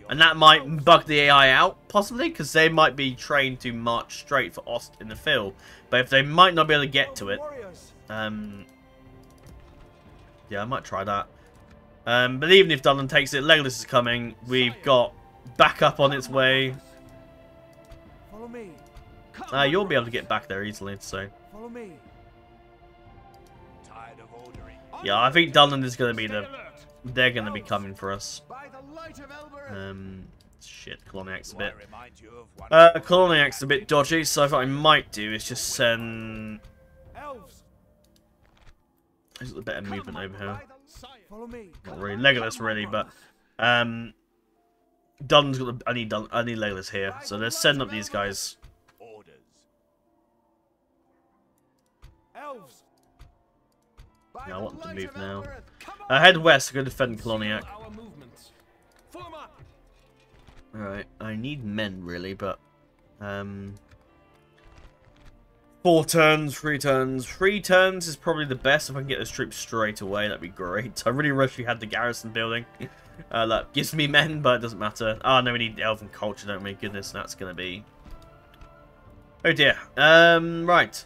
And that might bug the AI out, possibly, because they might be trained to march straight for Ost in the field. But if they might not be able to get to it, yeah, I might try that. But even if Dunland takes it, Legolas is coming. We've got backup on its way. You'll be able to get back there easily, so. Yeah, I think Dunland is going to be they're going to be coming for us. Shit, Coloniac's a bit. Coloniac's a bit dodgy, so what I might do is just send. There's a better movement over here. Not really, Legolas really, but Dunland's got the. I need Legolas here, so let's send up these guys. Yeah, I want them to move now. Head west to go defend Coloniac. Alright, I need men really, but 4 turns, 3 turns. 3 turns is probably the best. If I can get those troops straight away, that'd be great. I really wish we had the garrison building. That gives me men, but it doesn't matter. Oh no, we need elven culture, don't we? Goodness, that's gonna be. Oh dear. Right.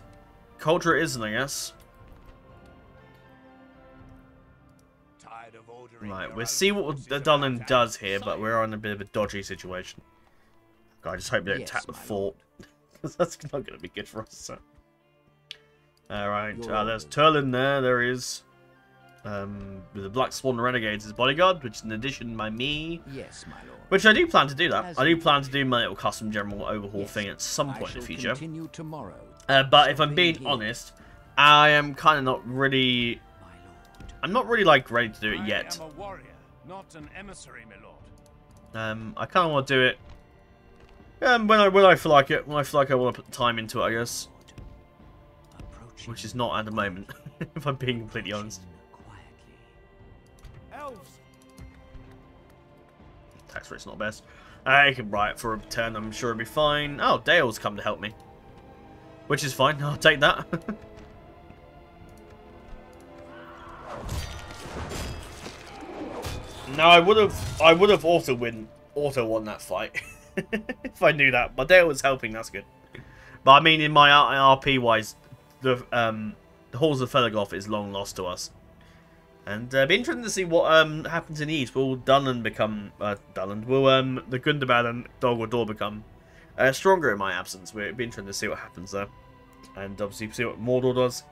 Culture it isn't, I guess. Right, we'll see what Dunland does here, but we're on a bit of a dodgy situation. God, I just hope they don't attack the fort. Because that's not going to be good for us. So. Alright, there's Turlin there, there is. With the Black Swan Renegades as bodyguard, which is an addition by me. Yes, my lord. Which I do plan to do that. I do plan to do my little custom general overhaul thing at some point in the future. But if I'm being honest, I am kind of not really... I'm not really like ready to do it yet. I am a warrior, not an emissary, my lord. I kind of want to do it when I feel like it. When I feel like I want to put time into it, I guess. Which is not at the moment, if I'm being completely honest. Elves. Tax rate's not best. I can buy it for a turn. I'm sure it'll be fine. Oh, Dale's come to help me, which is fine. I'll take that. No, I would have auto won that fight if I knew that. But Dale was helping, that's good. But I mean, in my RP wise, the Halls of Felagos is long lost to us, and it'll be interesting to see what happens in the East. Will Dunland become Dunland? Will the Gundabad and Dol Guldur become stronger in my absence? It'll be interesting to see what happens there, and obviously see what Mordor does.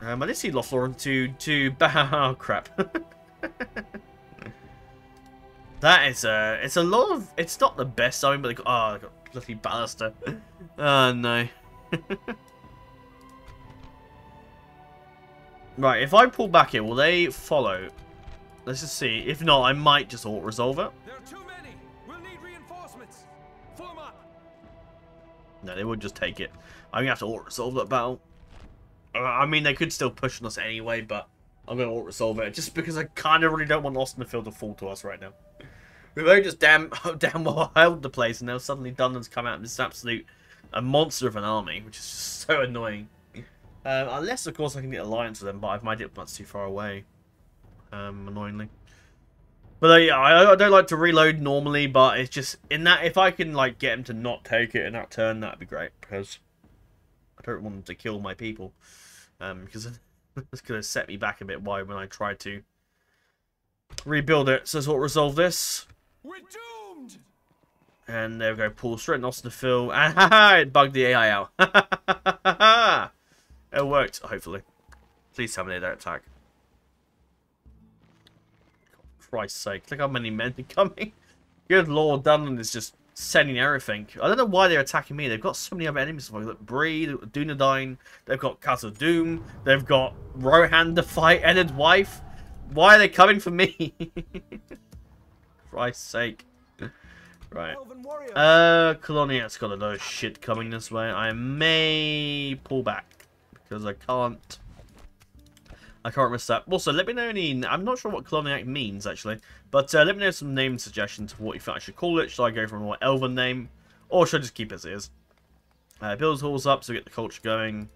I did see Lothlorien to oh crap. That is it's a lot of, it's not the best army, but they got bloody Ballaster. Oh no. Right, if I pull back here, will they follow? Let's just see. If not, I might just auto-resolve it. There are too many. We'll need reinforcements. Form up. No, they would just take it. I'm gonna have to auto-resolve that battle. I mean, they could still push on us anyway, but I'm gonna auto-resolve it just because I kind of really don't want Ostenfield to fall to us right now. We've only just damn well held the place, and now suddenly Dunland's come out and this absolute monster of an army, which is just so annoying. Unless, of course, I can get alliance with them, but I've my diplomats too far away. Annoyingly. But yeah, I don't like to reload normally, but it's just in that if I can like get him to not take it in that turn, that'd be great because I don't want them to kill my people. Because it's gonna set me back a bit wide when I try to rebuild it. So let's resolve this. We're doomed. And there we go, pull straight in Ostenfield, and haha, it bugged the AI out. It worked, hopefully. Please tell me they don't attack. For Christ's sake, look how many men are coming. Good lord, Dunland is just sending everything. I don't know why they're attacking me. They've got so many other enemies. They've got Bree, Dunedain, they've got Castle Doom, they've got Rohan to fight, Ennard's wife. Why are they coming for me? For Christ's sake. Right. Colonia's got a load of shit coming this way. I may pull back because I can't miss that. Also, let me know any... I'm not sure what Coloniac means, actually. But let me know some name suggestions for what you think I should call it. Should I go for a more elven name? Or should I just keep it as it is? Build halls up so we get the culture going.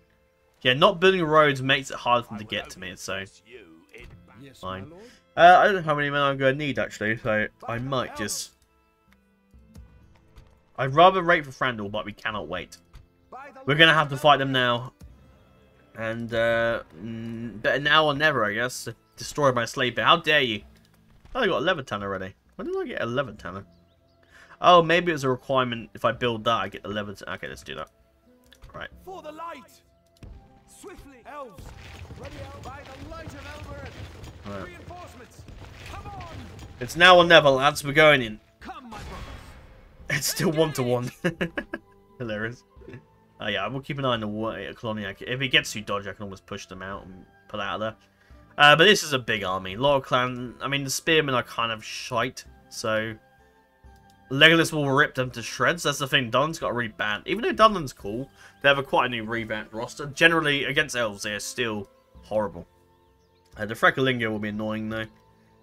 Yeah, not building roads makes it hard for them to get to me, so... Fine. I don't know how many men I'm going to need, actually. So I might just... I'd rather wait for Thranduil, but we cannot wait. We're going to have to fight them now. And, better now or never, I guess. Destroy my slave bear. How dare you? Oh, I got a Levitan already. When did I get a Levitan? Oh, maybe it's a requirement. If I build that, I get the Levitan. Okay, let's do that. Right. For the light! Swiftly, elves! Ready out by the light of Elbereth! Right. Reinforcements! Come on! It's now or never, lads. We're going in. Come, my brothers! It's still 1-to-1. Hilarious. Oh yeah, we'll keep an eye on the Coloniac. If he gets too dodgy, I can almost push them out and pull out of there. But this is a big army. A lot of clan... I mean, the spearmen are kind of shite, so... Legolas will rip them to shreds. That's the thing. Dunland's got a really bad... Even though Dunland's cool, they have quite a new revamped roster. Generally, against elves, they are still horrible. The Frecklingo will be annoying, though.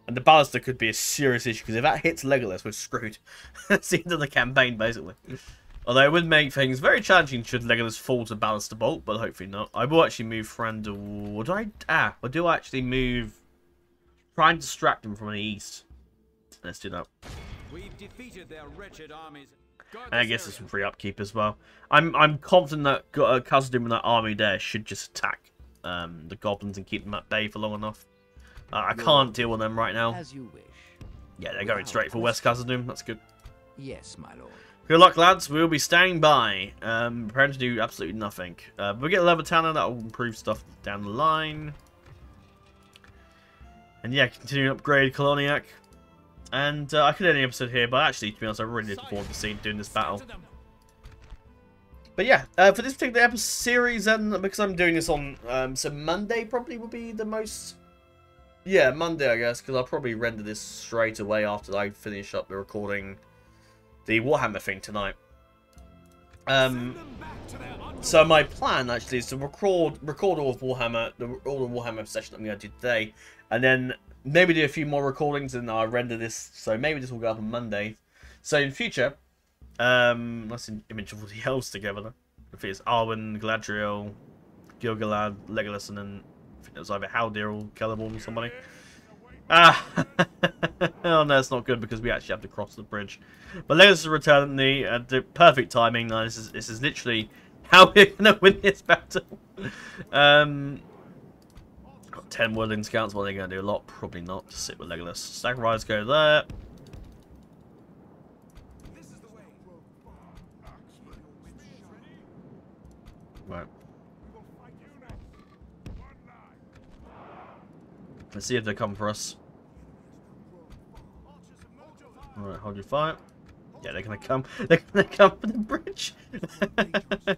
And the Ballista could be a serious issue, because if that hits Legolas, we're screwed. That's the end of the campaign, basically. Although it would make things very challenging should Legolas fall to Ballista Bolt, but hopefully not. I will actually move Thranduil. Or do I actually move... Try and distract him from the east. Let's do that. We've defeated their wretched armies. And I guess there's some free upkeep as well. I'm confident that Khazad-dûm and that army there should just attack the goblins and keep them at bay for long enough. I can't deal with them right now. As you wish. Yeah, they're going straight for West Khazad-dûm. That's good. Yes, my lord. Good luck, lads. We'll be standing by. Preparing to do absolutely nothing. We'll get a Levitana. That will improve stuff down the line. And yeah, continue to upgrade Coloniac. And I could end the episode here, but actually, to be honest, I really looking forward to doing this battle. But yeah, for this particular episode series, and because I'm doing this on, so Monday probably will be the most... Yeah, Monday, I guess, because I'll probably render this straight away after I finish up the recording the Warhammer thing tonight. So my plan actually is to record all of Warhammer, all the Warhammer session I'm going to do today, and then maybe do a few more recordings and I'll render this. So maybe this will go up on Monday. So in future, let's image all the elves together. Though. If it's Arwen, Galadriel, Gil-galad, Legolas, and then I think it was either Haldir or Celeborn or somebody. Ah, oh no, it's not good because we actually have to cross the bridge. But Legolas is returning the perfect timing. Now, this is literally how we're gonna win this battle. Got 10 Woodland Scouts. What are they gonna do? A lot? Probably not. Just sit with Legolas. Stack of Rise go there. Right. Let's see if they come for us. Alright, hold your fire. Yeah, they're gonna come. They're gonna come for the bridge.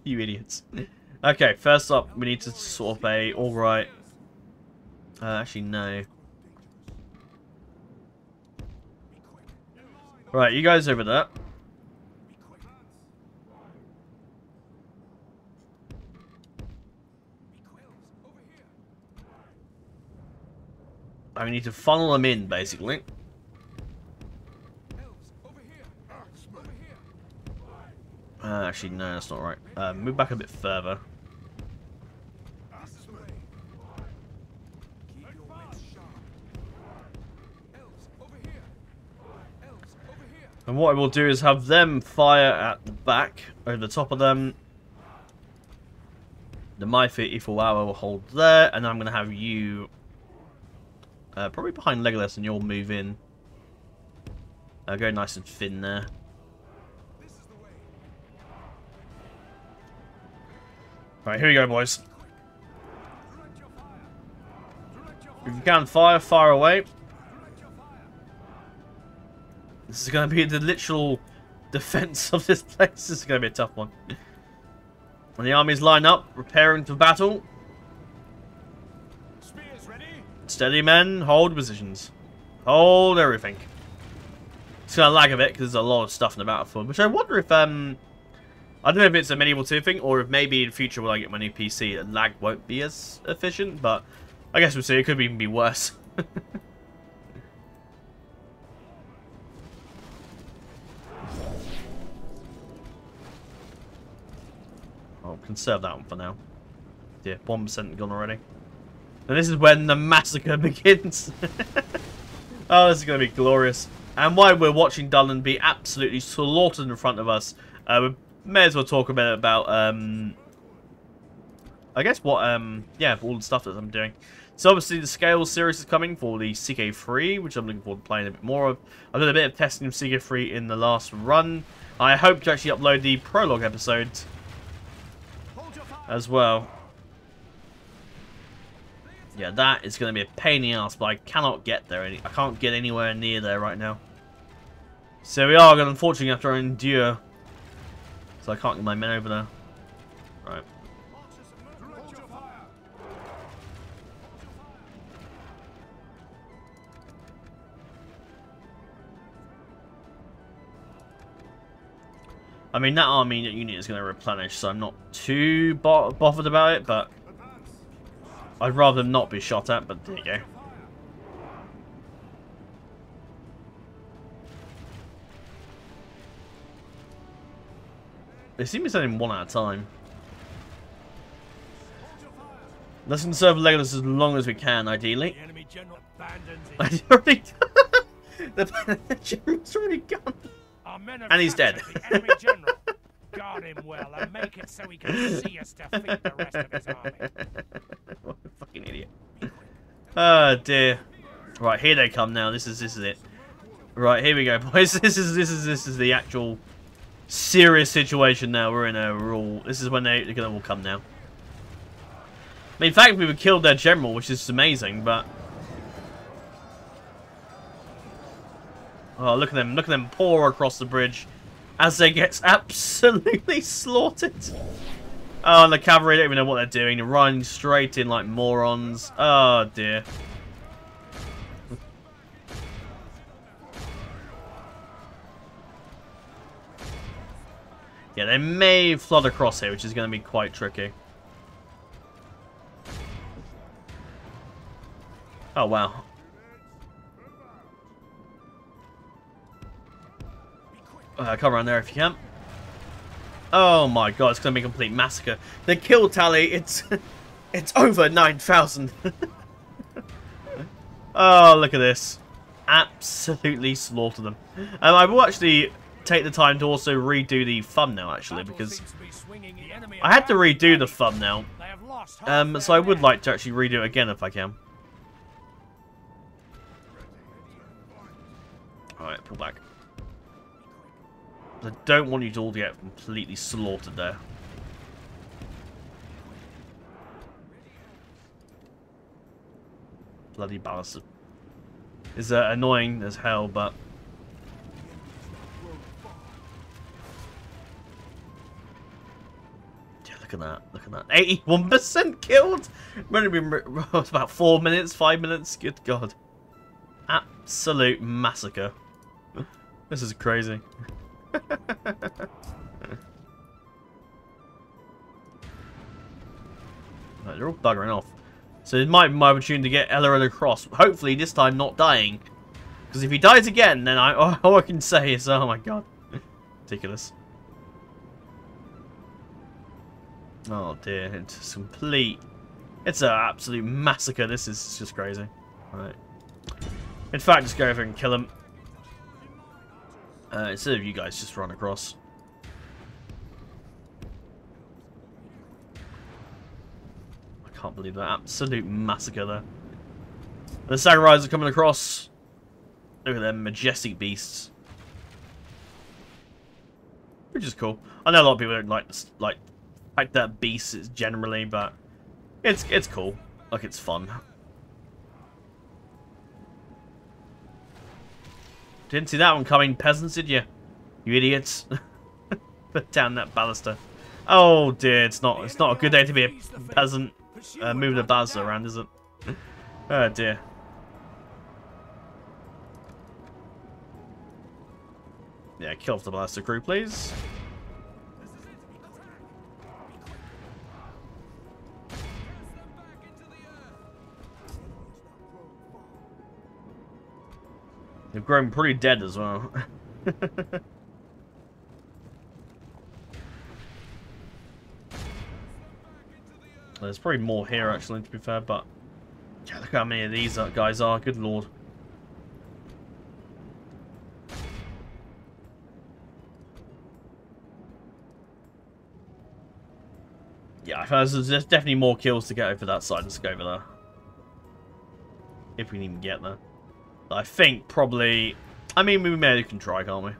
You idiots. Okay, first up, we need to sort of a alright. Actually, no. Right, you guys over there. I need to funnel them in, basically. Actually, no, that's not right. Move back a bit further. And what I will do is have them fire at the back, over the top of them. The My Fit Ifawara will hold there, and I'm going to have you probably behind Legolas, and you'll move in. Go nice and thin there. Right, here we go, boys. If you can fire away. This is going to be the literal defense of this place. This is going to be a tough one. When the armies line up, preparing for battle. Spears ready. Steady, men. Hold positions. Hold everything. It's going to lag a bit because there's a lot of stuff in the battlefield. Which I wonder if, I don't know if it's a Medieval 2 thing, or if maybe in future when I get my new PC, lag won't be as efficient. But I guess we'll see. It could even be worse. I'll conserve that one for now. Yeah, 1% gone already. And this is when the massacre begins. Oh, this is going to be glorious. And while we're watching Dunland be absolutely slaughtered in front of us, we may as well talk a bit about, I guess what, yeah, all the stuff that I'm doing. So obviously the Scales series is coming for the CK3, which I'm looking forward to playing a bit more of. I did a bit of testing of CK3 in the last run. I hope to actually upload the prologue episode as well. Yeah, that is going to be a pain in the ass, but I cannot get there. I can't get anywhere near there right now. So we are going to unfortunately have to endure. So I can't get my men over there. Right. I mean, that army unit is going to replenish, so I'm not too bothered about it, but I'd rather not be shot at, but there you go. They seem to be sending one at a time. Let's conserve Legolas as long as we can, ideally. The enemy general abandons it. I already the general's already gone. Our men have And he's dead. captured the enemy general. Guard him well and make it so he can see us defeat the rest of his army. What a fucking idiot. Oh dear. Right, here they come now. This is it. Right, here we go, boys. This is the actual serious situation now. We're in a rule. This is when they're gonna all come now. I mean, in fact, we would kill their general, which is amazing, but oh, look at them! Look at them pour across the bridge as they get absolutely slaughtered. Oh, and the cavalry don't even know what they're doing. They're running straight in like morons. Oh dear. Yeah, they may flood across here, which is going to be quite tricky. Oh, wow. Come around there if you can. Oh my god, it's going to be a complete massacre. The kill tally, it's over 9,000. Oh, look at this. Absolutely slaughter them. I will actually take the time to also redo the thumbnail, actually, because I had to redo the thumbnail. So I would like to actually redo it again if I can. Alright, pull back. I don't want you to all get completely slaughtered there. Bloody bastard. Is annoying as hell, but yeah, look at that. Look at that. 81% killed. It's been about 4 minutes, 5 minutes. Good God. Absolute massacre. This is crazy. Right, they're all buggering off. So it might be my opportunity to get Elrond across. Hopefully this time not dying. Because if he dies again, then all I can say is, oh my god. Ridiculous. Oh dear, it's complete. It's an absolute massacre. This is just crazy. Right. In fact, just go over and kill him. Instead of you guys just run across. I can't believe that absolute massacre there. The samurais are coming across. Look at them majestic beasts. Which is cool. I know a lot of people don't like that beasts generally, but it's cool. Like, it's fun. Didn't see that one coming, peasants, did you? You idiots. Put down that baluster. Oh dear, it's not a good day to be a peasant moving the baluster around, is it? Oh dear. Yeah, kill off the baluster crew, please. They've grown pretty dead as well. There's probably more here actually, to be fair, but yeah, look how many of these guys are. Good lord. Yeah, there's definitely more kills to get over that side. Let's go over there. If we can even get there. I think probably... I mean, we maybe can try, can't we?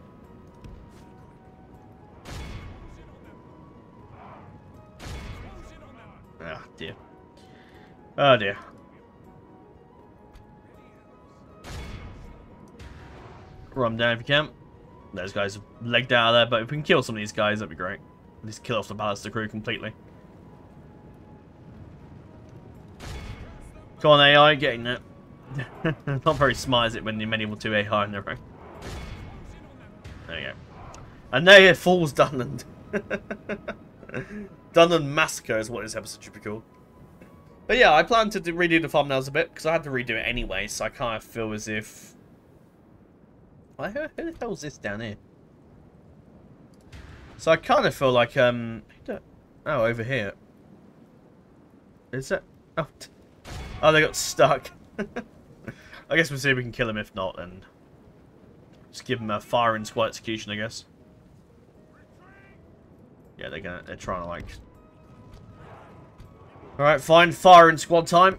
Ah, dear. Oh, dear. Run down if you can. Those guys are legged out of there, but if we can kill some of these guys, that'd be great. At least kill off the baluster crew completely. Come on, AI, getting it. Not very smart, is it, when you're medieval 2 AI in their own? There you go. And there it falls Dunland. Dunland Massacre is what this episode should be called. But yeah, I plan to redo the thumbnails a bit, because I had to redo it anyway, so I kind of feel as if... Who the hell is this down here? So I kind of feel like, oh, over here. Is that... Oh, they got stuck. I guess we'll see if we can kill him. If not, then just give him a fire and squad execution, I guess. Yeah, they're trying to like... Alright, fine, fire and squad time.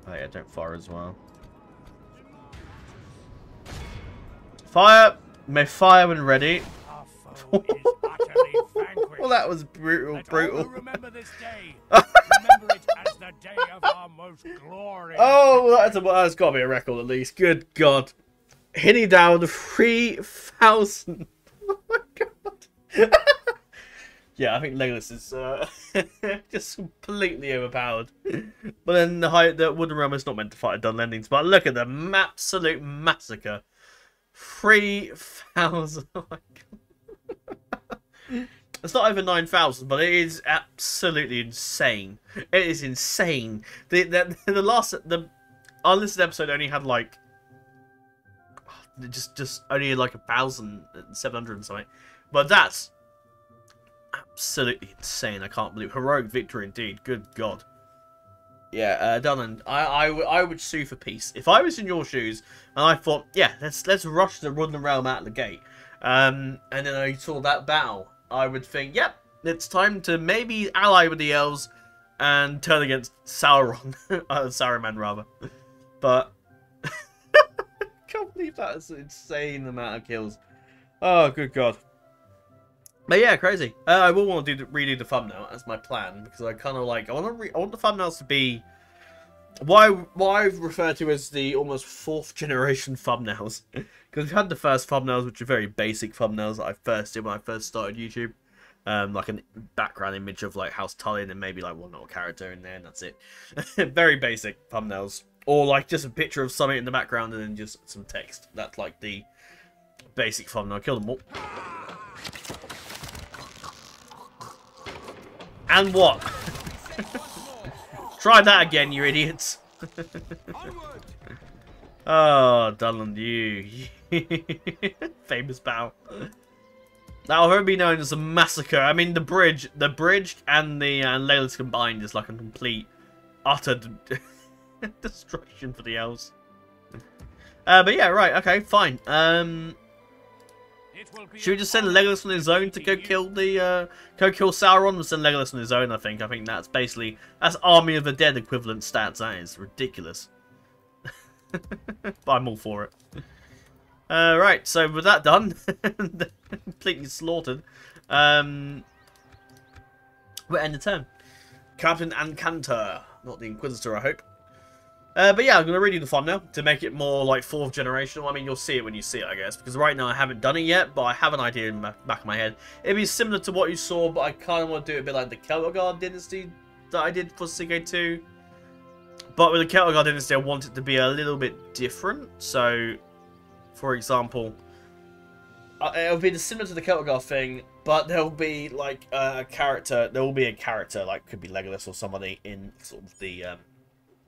Oh yeah, don't fire as well. Fire! May fire when ready. Well, that was brutal. Remember this day. Remember it as the day of our most glorious. Oh, that's got to be a record at least. Good God. Hitting down 3,000. Oh my God. Yeah, I think Legolas is just completely overpowered. But then the Woodland Realm is not meant to fight Dunlendings. But look at the absolute massacre. 3,000. Oh my God. It's not over 9,000, but it is absolutely insane. It is insane. Our listed episode only had like just only like 1,700 and something, but that's absolutely insane. I can't believe heroic victory indeed. Good God. Yeah, Dunland, I would sue for peace if I was in your shoes and I thought, yeah, let's rush the Woodland Realm out of the gate, and then I saw that battle. I would think, yep, it's time to maybe ally with the Elves and turn against Sauron. Saruman, rather. But I can't believe that is an insane amount of kills. Oh, good God. But yeah, crazy. I will want to redo the thumbnail. That's my plan, because I kind of like... I want the thumbnails to be... What I refer to as the almost 4th generation thumbnails. Because we've had the first thumbnails, which are very basic thumbnails that I first did when I first started YouTube. Like a background image of like House Tully and then maybe like one little character in there and that's it. Very basic thumbnails. Or like just a picture of something in the background and then just some text. That's like the basic thumbnail. Kill them all. And what? Try that again, you idiots. Oh, Dunland, you. Famous battle. That'll ever be known as a massacre. I mean, the bridge and the Legolas combined is like a complete, utter destruction for the Elves. But yeah, right, okay, fine. Should we just send Legolas on his own to go kill Sauron? We'll send Legolas on his own, I think. I think that's basically... That's Army of the Dead equivalent stats. That is ridiculous. But I'm all for it. Right, so with that done... completely slaughtered. We'll end the turn. Captain Ancanter. Not the Inquisitor, I hope. But yeah, I'm going to redo the thumbnail to make it more like 4th generational. I mean, you'll see it when you see it, I guess. Because right now I haven't done it yet, but I have an idea in the back of my head. It'd be similar to what you saw, but I kind of want to do it a bit like the Celtic dynasty that I did for Sige 2. But with the Celtic dynasty, I want it to be a little bit different. So, for example, it'll be similar to the Celtic thing, but there'll be like a character. There will be a character, like could be Legolas or somebody in sort of the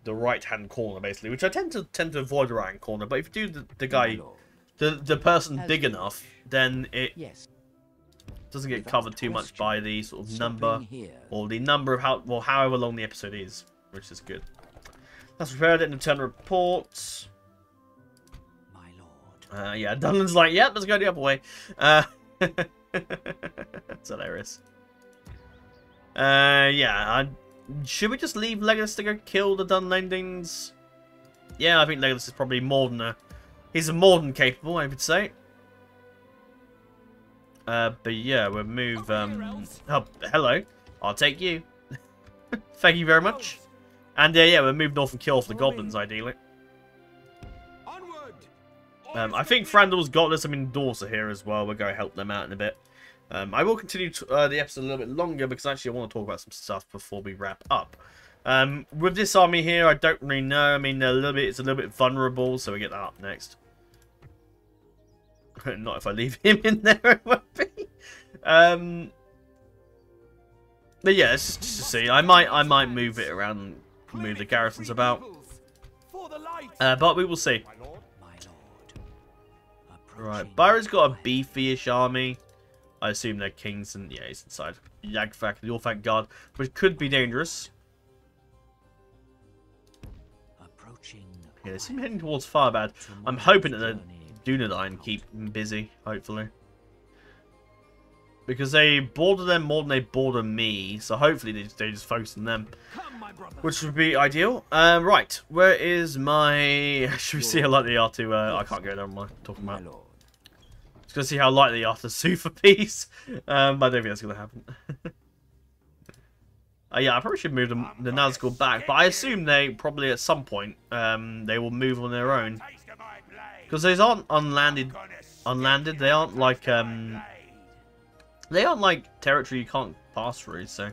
right-hand corner, basically, which I tend to avoid the right-hand corner. But if you do the guy, the person big enough, then it doesn't get covered too much by the sort of number or the number of however long the episode is, which is good. That's prepared it in the turn reports. My lord. Yeah, Dunlan's like, yep, let's go the other way. That's hilarious. Yeah, should we just leave Legolas to go kill the Dunlandings? Yeah, I think Legolas is probably more than he's more than capable, I would say. But yeah, we'll move. Oh, hello. I'll take you. Thank you very much. And yeah, we'll move north and kill off the goblins, ideally. I think Thranduil's got this. I mean, Dwarves are here as well. We'll go help them out in a bit. I will continue the episode a little bit longer because actually I want to talk about some stuff before we wrap up. With this army here, I don't really know. I mean, it's a little bit vulnerable, so we get that up next. Not if I leave him in there, it won't be. But yeah, just to see. I might move it around, move the garrisons about. But we will see. Right, Byron's got a beefy-ish army. I assume they're kings, and yeah, he's inside. Yagfak, the Orphanc Guard, which could be dangerous. Yeah, they seem heading towards Firebad. I'm hoping that the Dunedain keep them busy, hopefully. Because they border them more than they border me, so hopefully they just focus on them. Which would be ideal. Right, where is my... Should we see how likely they are to... I can't go there, am I talking about? Just gonna see how likely they are to sue for peace. But I don't think that's gonna happen. Yeah, I probably should move the Nazgul back, but I assume they probably at some point they will move on their own. Because these aren't unlanded. They aren't like territory you can't pass through, so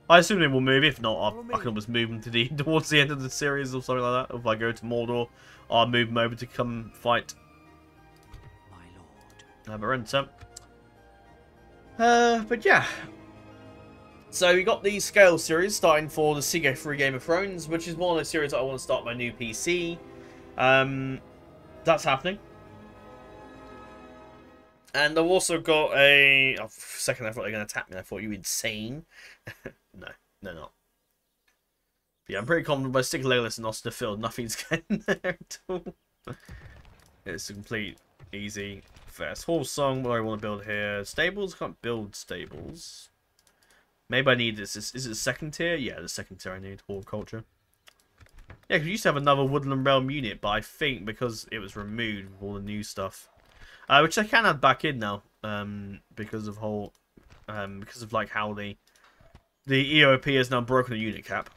I assume they will move. If not, I can always move them to towards the end of the series or something like that. If I go to Mordor, I'll move them over to come fight. But yeah. So we got the Scale series starting for the Sige 3 Game of Thrones, which is one of the series that I want to start my new PC. That's happening. And I've also got a... Oh, for a second I thought they were going to attack me. I thought you were insane. No, they're not. But yeah, I'm pretty confident by sticking Legolas and Oster Field, nothing's getting there at all. It's a complete easy fast horse song. What do I want to build here? Stables? Can't build stables. Maybe I need this. Is it second tier? Yeah, the second tier I need. Horticulture. Yeah, because we used to have another Woodland Realm unit, but I think because it was removed with all the new stuff, which I can add back in now, because of like how the EOP has now broken the unit cap,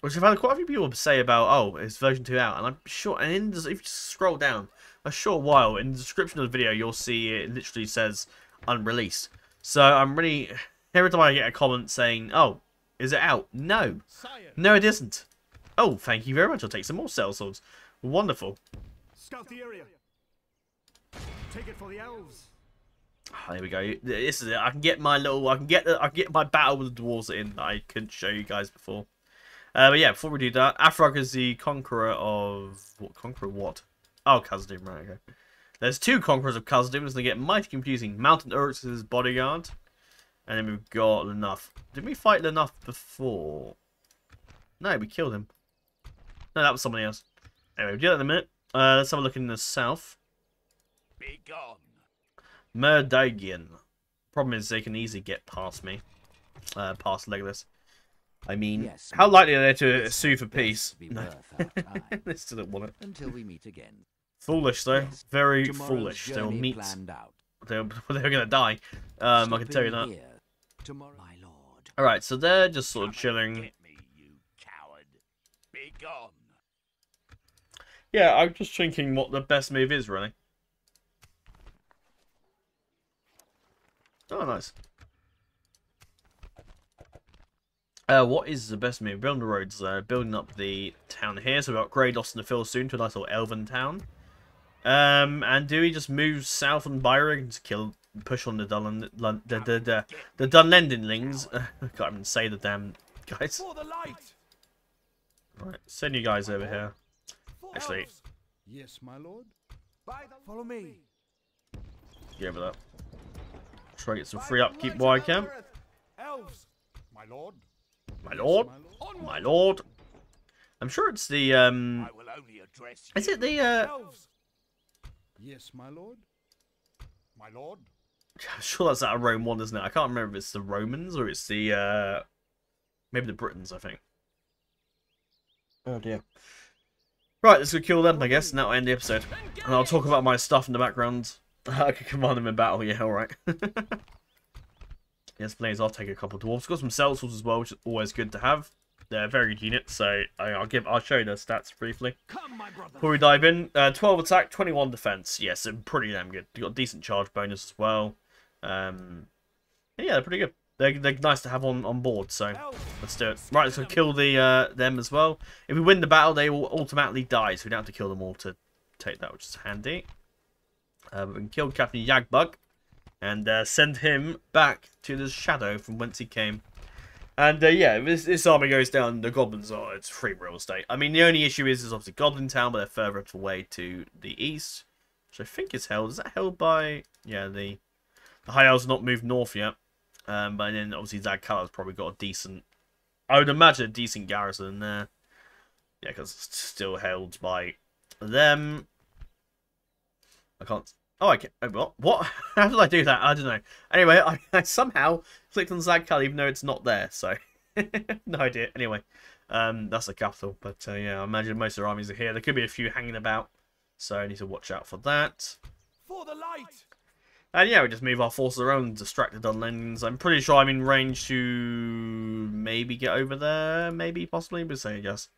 which I've had quite a few people say about. Oh, it's version 2 out, and I'm sure. And if you just scroll down a short while in the description of the video, you'll see it literally says unreleased. So I'm really, every time I get a comment saying, "Oh, is it out?" No, no, it isn't. Oh, thank you very much. I'll take some more cell swords. Wonderful. Scout the area. Take it for the elves. Oh, there we go. This is it. I can get my little. I can get my battle with the dwarves in that I couldn't show you guys before. But yeah, before we do that, Afrag is the conqueror of what? Conqueror what? Oh, Khazad-dûm, right? Okay. There's 2 conquerors of Khazad-dûm, so they get mighty confusing. Mountain Uruks is his bodyguard, and then we've got Lenuf. Did we fight Lenuf before? No, we killed him. No, that was somebody else. Anyway, we'll do that in a minute. Let's have a look in the south. Be gone. Merdagian. Problem is, they can easily get past me. Past Legolas. I mean, Yes, how likely are they to sue for peace? No. They still don't want it. Until we meet again. Foolish, though. Yes, Very tomorrow's foolish. They'll journey meet. planned out. They're going to die. I can tell you that. Here. Tomorrow, my lord. Alright, so they're just sort of chilling. gone. Yeah, I'm just thinking what the best move is, really. Oh, nice. What is the best move? Building the roads, building up the town here. So we've got Greydos and the Phil soon to a nice little elven town. And do we just move south on Byron to push on the Dunlendinlings? I can't even say the damn guys. For the light. Right, send you guys over here. Actually, yes, my lord. Follow me. get over that. Try to get some free upkeep while I can. Elves, my lord. My lord, my lord. I'm sure it's the I will only address you. Is it the Elves. Yes, my lord. My lord. I'm sure that's out of Rome 1, isn't it? I can't remember if it's the Romans or it's the maybe the Britons, I think. Oh dear. Right, let's go kill them, I guess, and that'll end the episode. And I'll talk about my stuff in the background. I can command them in battle, yeah, alright. Yes, please, I'll take a couple of dwarves. Got some sellswords as well, which is always good to have. They're very good units, so I'll show you their stats briefly. Before we dive in, 12 attack, 21 defense. Yes, they're pretty damn good. You got a decent charge bonus as well. And yeah, they're pretty good. They're nice to have on board, so let's do it. Right, let's go kill them as well. If we win the battle, they will automatically die, so we don't have to kill them all to take that, which is handy. We can kill Captain Yagbug and send him back to the shadow from whence he came. And yeah, this army goes down. The goblins are it's free real estate. I mean, the only issue is obviously Goblin Town, but they're further up away to the east, which I think is held. Is that held by the High Elves not moved north yet? But then obviously Zag Color's probably got a decent, I would imagine a decent garrison in there. Yeah, because it's still held by them. I can't. Oh, I can't. What? How did I do that? I don't know. Anyway, I somehow clicked on Zag Color even though it's not there. So no idea. Anyway, that's the capital. But yeah, I imagine most of their armies are here. There could be a few hanging about, so I need to watch out for that. For the light. And yeah, we just move our forces around and distract the Dunlendings. I'm pretty sure I'm in range to maybe get over there, maybe, possibly, but say, I guess.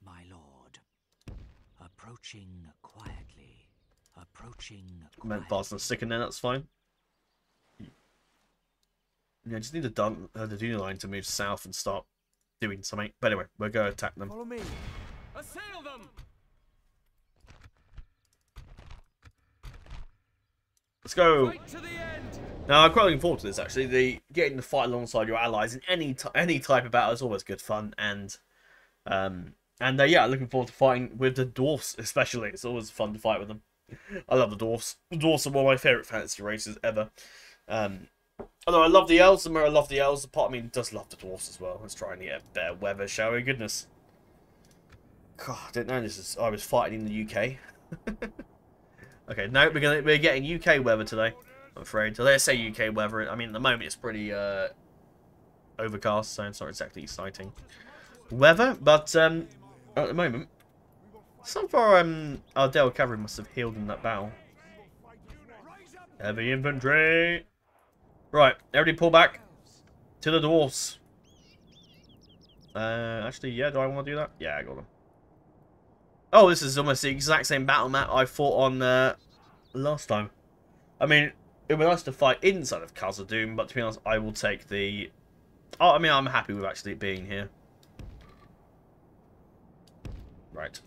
My lord, approaching quietly, approaching I meant quietly. fast and stick in there, that's fine. Yeah, I just need the Dune line to move south and start doing something. But anyway, we'll go attack them. Follow me. Assail them. Let's go. Fight to the end. Now, I'm quite looking forward to this, actually. Getting to fight alongside your allies in any type of battle is always good fun. And yeah, looking forward to fighting with the dwarfs, especially. It's always fun to fight with them. I love the dwarfs. The dwarfs are one of my favourite fantasy races ever. Although I love the elves, and where I love the elves, part of me does love the dwarfs as well. Let's try and get better weather, shall we? Goodness. God, I didn't know this is. I was fighting in the UK. Okay, no, we're getting UK weather today, I'm afraid. So let's say UK weather. I mean, at the moment it's pretty overcast, so it's not exactly exciting weather. But at the moment, so far our Dale cavalry must have healed in that battle. Heavy infantry. Right, everybody pull back to the dwarfs. Actually, yeah, do I want to do that? Yeah, I got them. Oh, this is almost the exact same battle map I fought on last time. I mean, it would be nice to fight inside of Khazad-dûm, but to be honest, I will take the... Oh, I mean, I'm happy with actually being here. Right.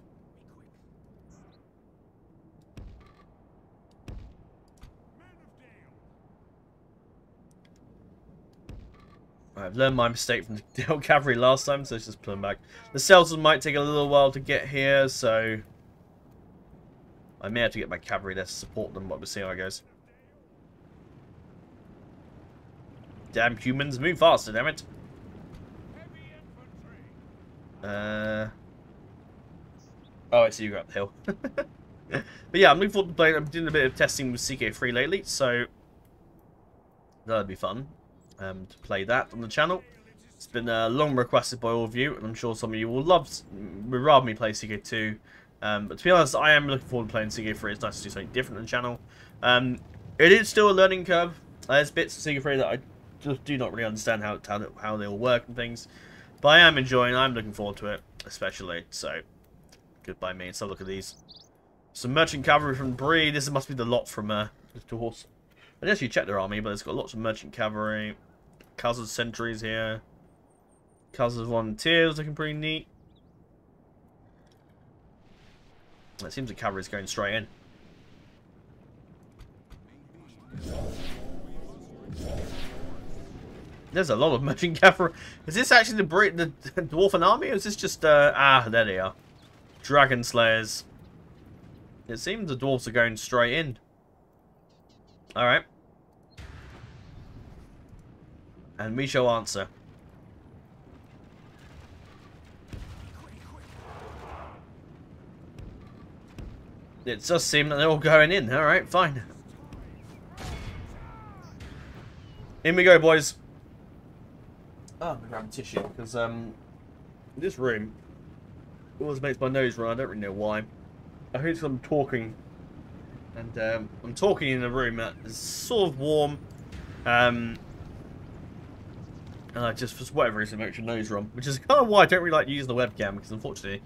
I've learned my mistake from the Dale cavalry last time, so let's just pull them back. The Celtics might take a little while to get here, so I may have to get my cavalry there to support them, but we'll see how it goes. Damn humans, move faster, damn it. Oh, I see you go up the hill. But yeah, I'm looking forward to playing. I'm doing a bit of testing with CK3 lately, so that'll be fun. To play that on the channel. It's been long requested by all of you, and I'm sure some of you would rather me play CK2. But to be honest, I am looking forward to playing CK3. It's nice to do something different on the channel. It is still a learning curve. There's bits of CK3 that I just do not really understand how they all work and things. But I am enjoying it. I'm looking forward to it. especially. So, good by me. So look at these. Some merchant cavalry from Bree. This must be the lot from the horse. I didn't actually check their army, but it's got lots of merchant cavalry. Cousins sentries here. Cousins volunteers looking pretty neat. It seems the cavalry's going straight in. There's a lot of merchant cavalry. Is this actually the dwarven army, or is this just there they are. Dragon slayers. It seems the dwarves are going straight in. Alright. And we shall answer. It does seem that they're all going in. Alright, fine. In we go, boys. Oh, I'm gonna grab a tissue because this room always makes my nose run. I don't really know why. I heard some talking, and I'm talking in a room that is sort of warm, and I just, for whatever reason, makes your nose run, which is kind of why I don't really like using the webcam, because unfortunately,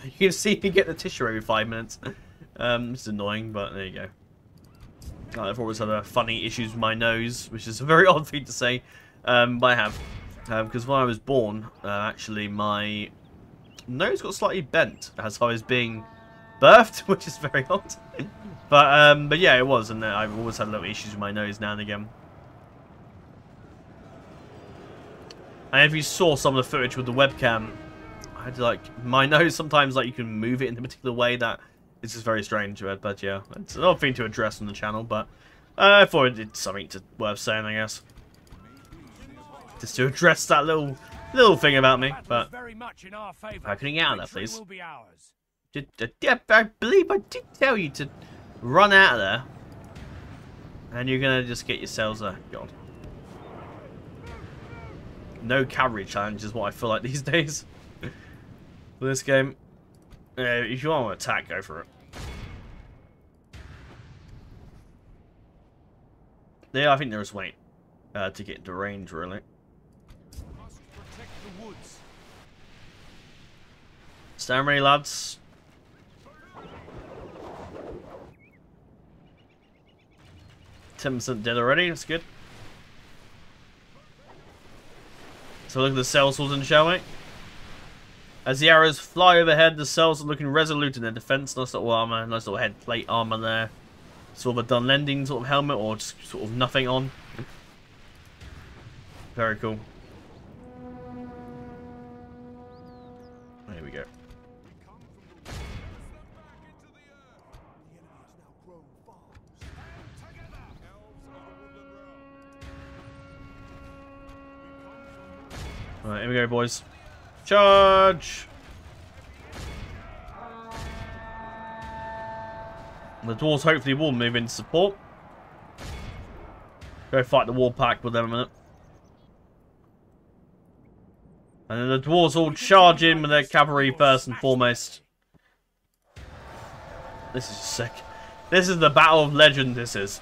you can see me get the tissue every 5 minutes. It's annoying, but there you go. I've always had funny issues with my nose, which is a very odd thing to say, but I have. Because when I was born, actually, my nose got slightly bent as I was being birthed, which is very odd. But yeah, it was, and I've always had little issues with my nose now and again. And if you saw some of the footage with the webcam, I had to, like, my nose sometimes, like, you can move it in a particular way that is just very strange. But yeah, it's an odd thing to address on the channel, but I thought it's something worth saying, I guess. Just to address that little thing about me, but how can you get out of there, please? I believe I did tell you to run out of there, and you're gonna just get yourselves a god. No cavalry challenge is what I feel like these days for this game. If you want to attack, go for it. Yeah, I think there is weight to get into range, really. Stand ready, lads. $10% dead already, that's good. So look at the sellswords, shall we? As the arrows fly overhead, the cells are looking resolute in their defense. Nice little armor, nice little head plate armor there. Sort of a Dunlending sort of helmet, or just sort of nothing on. Very cool. There we go. Alright, here we go, boys. Charge! The dwarves hopefully will move into support. Go fight the war pack with them a minute. And then the dwarves all charge in with their cavalry first and foremost. This is sick. This is the battle of legend, this is.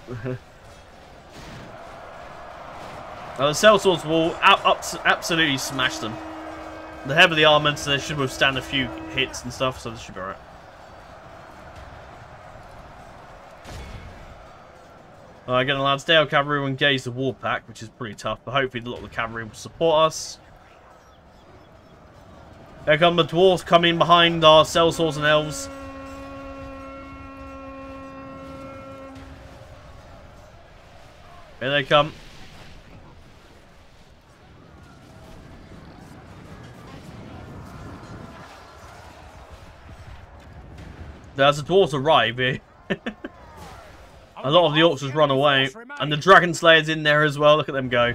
Now the sellswords will absolutely smash them. They're heavily armoured, so they should withstand a few hits and stuff, so this should be alright. Again, lads, Dale Cavalry will engage the war pack, which is pretty tough, but hopefully a lot of the cavalry will support us. There come the dwarves coming behind our sellswords and elves. Here they come. As the dwarves arrive here, a lot of the orcs just run away, and the dragon slayer's in there as well. Look at them go!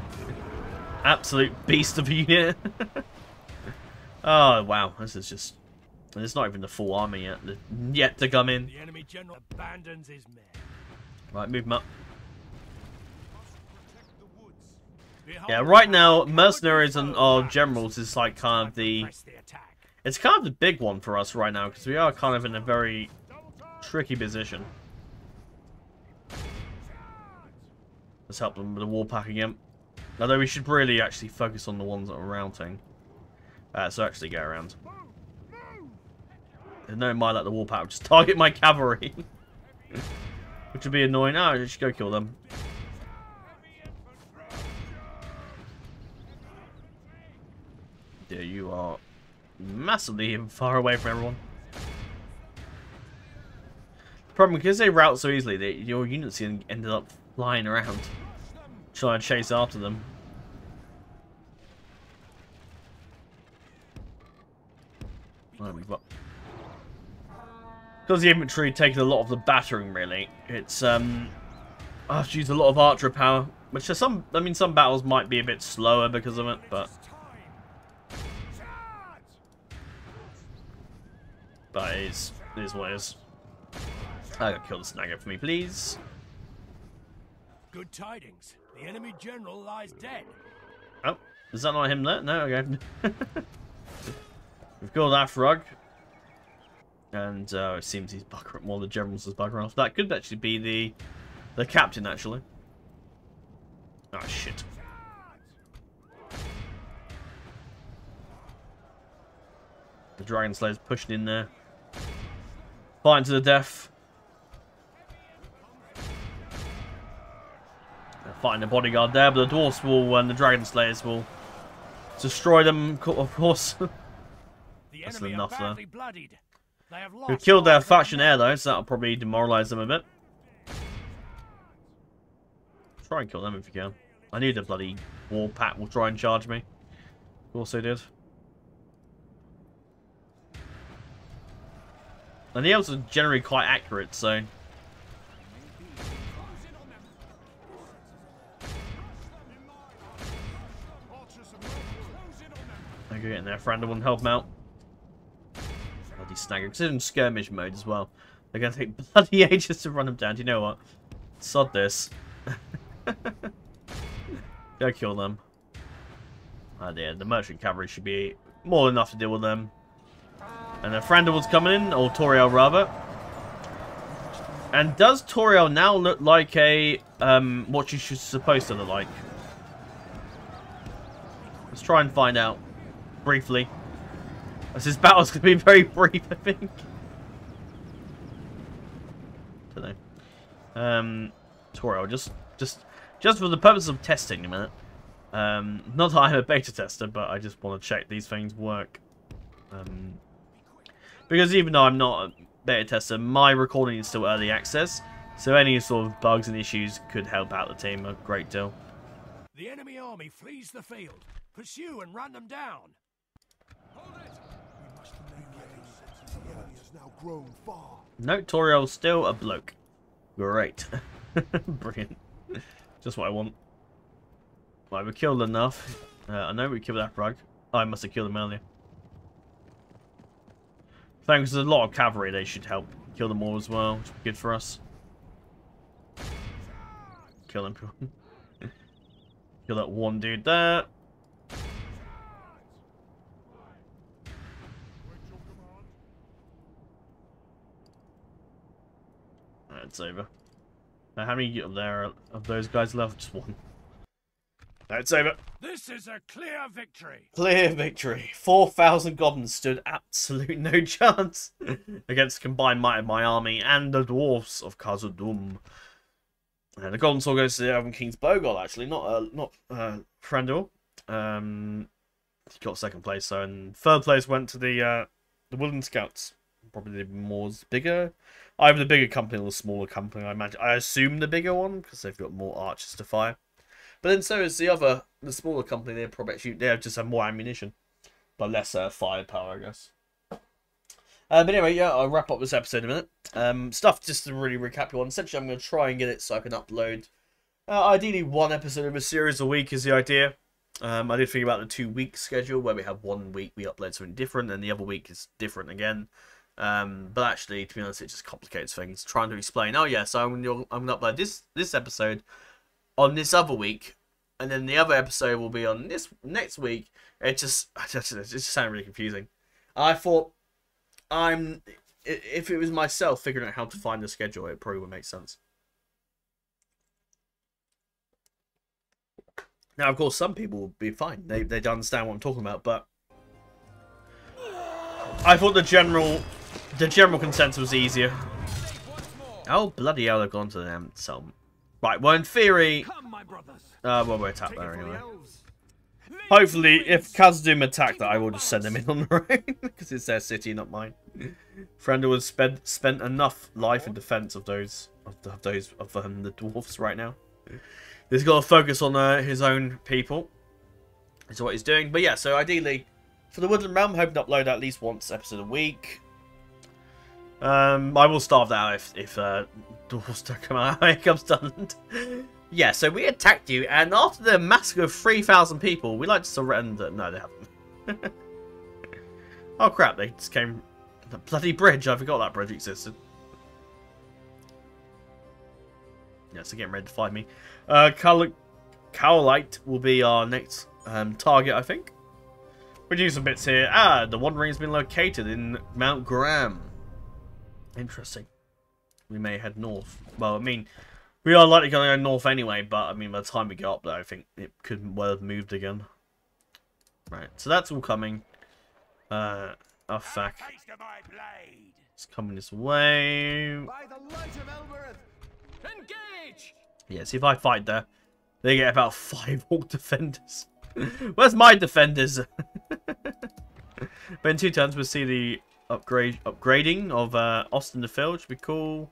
Absolute beast of a unit. Oh wow, this is just. It's not even the full army yet. Yet to come in. The enemy general abandons his men. Right, move them up. Yeah, right now, mercenaries and our generals is like kind of the. It's kind of the big one for us right now, because we are kind of in a very tricky position. Let's help them with the war pack again. Although we should really actually focus on the ones that are routing. So actually go around. No mind like the warpath just target my cavalry. Which would be annoying. Oh, I should go kill them. Yeah, you are massively far away from everyone. Problem, because they route so easily, your units ended up flying around, trying to chase after them. Because the infantry taking a lot of the battering, really, it's I have to use a lot of archer power, which are some battles might be a bit slower because of it, but it is what it is. I gotta kill the snagger for me, please. Good tidings. The enemy general lies dead. Oh, is that not him there? No, okay. We've killed that frog. And it seems he's buggering. Well, the general's is buggering off. That could actually be the captain, actually. Oh, shit. The Dragon Slayer's pushing in there. Fighting to the death. They're fighting the bodyguard there, but the dwarfs will, and the Dragon Slayers will destroy them, of course. That's enough there. We killed their faction air though, so that'll probably demoralize them a bit. Try and kill them if you can. I knew the bloody warpath will try and charge me. Of course they did. And the elves are generally quite accurate, so. I go get in there, Frandle, and help them out. Bloody snagger. Because in skirmish mode as well. They're going to take bloody ages to run them down. Do you know what? Sod this. Go kill them. Oh dear, the merchant cavalry should be more than enough to deal with them. And then Frandle's coming in, or Toriel rather. And does Toriel now look like a what she should supposed to look like? Let's try and find out briefly. As this battle's gonna be very brief, I think. Don't know. Toriel, just for the purpose of testing a minute. Not that I'm a beta tester, but I just want to check these things work. Because even though I'm not a beta tester, my recording is still early access, so any sort of bugs and issues could help out the team a great deal. The enemy army flees the field. Pursue and run them down. Hold it. We must remain the enemy has now grown far. No, Toriel's still a bloke. Great. Brilliant. Just what I want. Right, we killed enough. I know we killed that frog. Oh, I must have killed him earlier. Thanks, there's a lot of cavalry, they should help kill them all as well, which would be good for us. Kill them. Kill that one dude there. It's over. Now, how many of those guys left? Just one. It's over. This is a clear victory. Clear victory. 4,000 goblins stood absolute no chance against the combined might of my army and the dwarfs of Khazad-dûm. And the golden sword goes to the Elven King's Bogal, actually, not Frandle. He got second place, so and third place went to the Woodland Scouts. Probably the bigger, either the bigger company or the smaller company. I imagine. I assume the bigger one because they've got more archers to fire. But then so is the smaller company. They probably they just have more ammunition, but less firepower, I guess. But anyway, yeah, I'll wrap up this episode in a minute. Stuff just to really recap you on. Essentially, I'm going to try and get it so I can upload. Ideally, one episode of a series a week is the idea. I did think about the 2-week schedule where we have 1 week we upload something different, and the other week is different again. But actually, to be honest, it just complicates things. Trying to explain, oh yeah, so I'm going to upload this episode on this other week, and then the other episode will be on this next week. It just sounded really confusing. I thought, if it was myself figuring out how to find the schedule, it probably would make sense. Now, of course, some people will be fine. They don't understand what I'm talking about, but I thought the general the general consensus was easier. Oh, bloody hell, they've gone to them. So, right, well, in theory... well, we're attacked there anyway. Hopefully, if Khazad-dûm attack that, I will just send them in on their own. Because it's their city, not mine. Frendel has spent enough life in defense of those... of the dwarfs right now. He's got to focus on his own people. Is what he's doing. But yeah, so ideally, for the Woodland Realm, hoping to upload at least once episode a week. I will starve that out if dwarves don't come out. Here comes Dunland. Yeah, so we attacked you, and after the massacre of 3,000 people, we like to surrender. No, they haven't. Oh crap! They just came. The bloody bridge. I forgot that bridge existed. Yeah, so getting ready to fight me. Cowlite will be our next target, I think. We'll do some bits here. Ah, the Wandering has been located in Mount Graham. Interesting. We may head north. Well, I mean, we are likely going to go north anyway, but I mean, by the time we get up there, I think it could well have moved again. Right, so that's all coming. Oh, fuck. It's coming this way. By the light of Elbereth, engage! Yeah, see if I fight there. They get about 5 orc defenders. Where's my defenders? But in 2 turns, we'll see the upgrading of Austin the Field, which would be cool.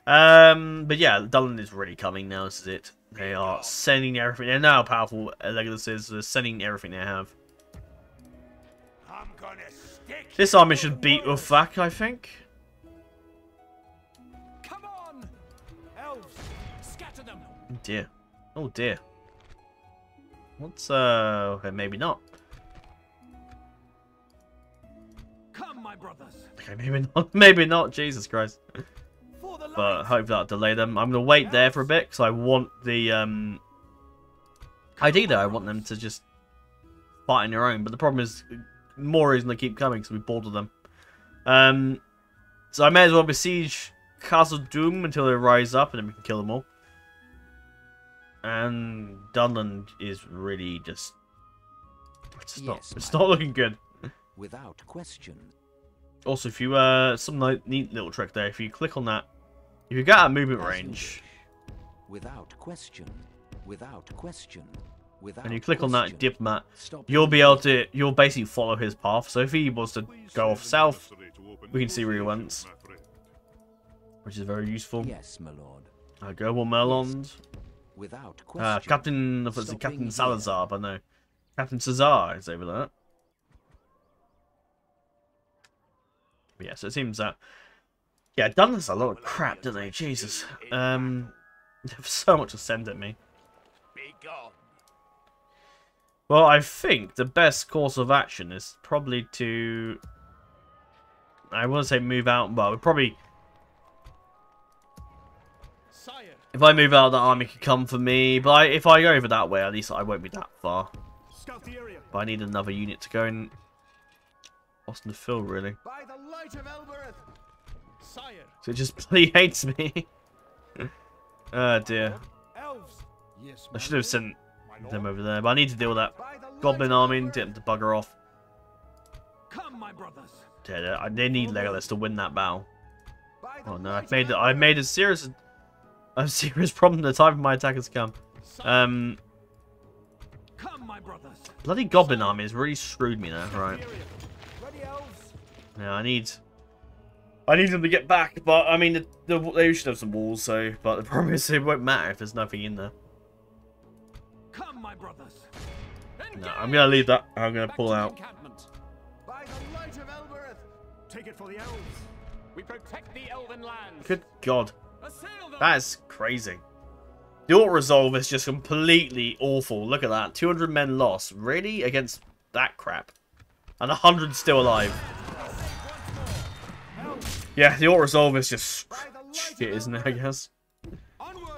But yeah, Dunland is really coming now. This is it. They are sending everything. They know how powerful Legolas is. They're sending everything they have. This army should beat Ufak, I think. Come on, Elves, scatter them. Oh dear. Oh dear. What's okay, maybe not. Come, my brothers. Okay, maybe not. Maybe not. Jesus Christ. But hope that'll delay them. I'm gonna wait there for a bit because I want the ID there. I want them to just fight on their own. But the problem is, more reason they keep coming because we're bored of them. So I may as well besiege Khazad-dûm until they rise up, and then we can kill them all. And Dunland is really just it's not looking good. Without question. Also, if you some neat little trick there, if you click on that, if you get out of movement range, without question, without question, without and you click on that diplomat, you'll be able to basically follow his path. So if he was to go off south, we can see where he went, which is very useful. Yes, my lord. Go on Merlond. Without question. Captain Salazar, but no, Captain Cesar is over there. But yeah, so it seems that Dunland's a lot of crap, don't they? Jesus, they have so much to send at me. Be gone. Well, I think the best course of action is probably to, I want to say move out. Well, probably. If I move out, the army could come for me. But if I go over that way, at least I won't be that far. Scout the area. But I need another unit to go in. Austin to Phil, really. By the light of Elbereth, sire. So it just bloody hates me. Oh dear. Elves. Yes, I should have sent them over there, but I need to deal with that goblin army and get them to bugger off. Come, my brothers. Yeah, they need Legolas to win that battle. Oh no, I made a serious problem the time my attackers come. Come, my brothers. Bloody goblin army has really screwed me now, right? Yeah, I need them to get back, but I mean they should have some walls. So, but the problem is it won't matter if there's nothing in there. Come, my brothers. No, I'm gonna leave that. I'm gonna pull out. By the light of Elbereth, take it for the elves. We protect the elven lands. Good God, that is crazy. The auto resolve is just completely awful. Look at that, 200 men lost. Really, against that crap, and 100 still alive. Yeah, the auto resolve is just shit, isn't it? I guess.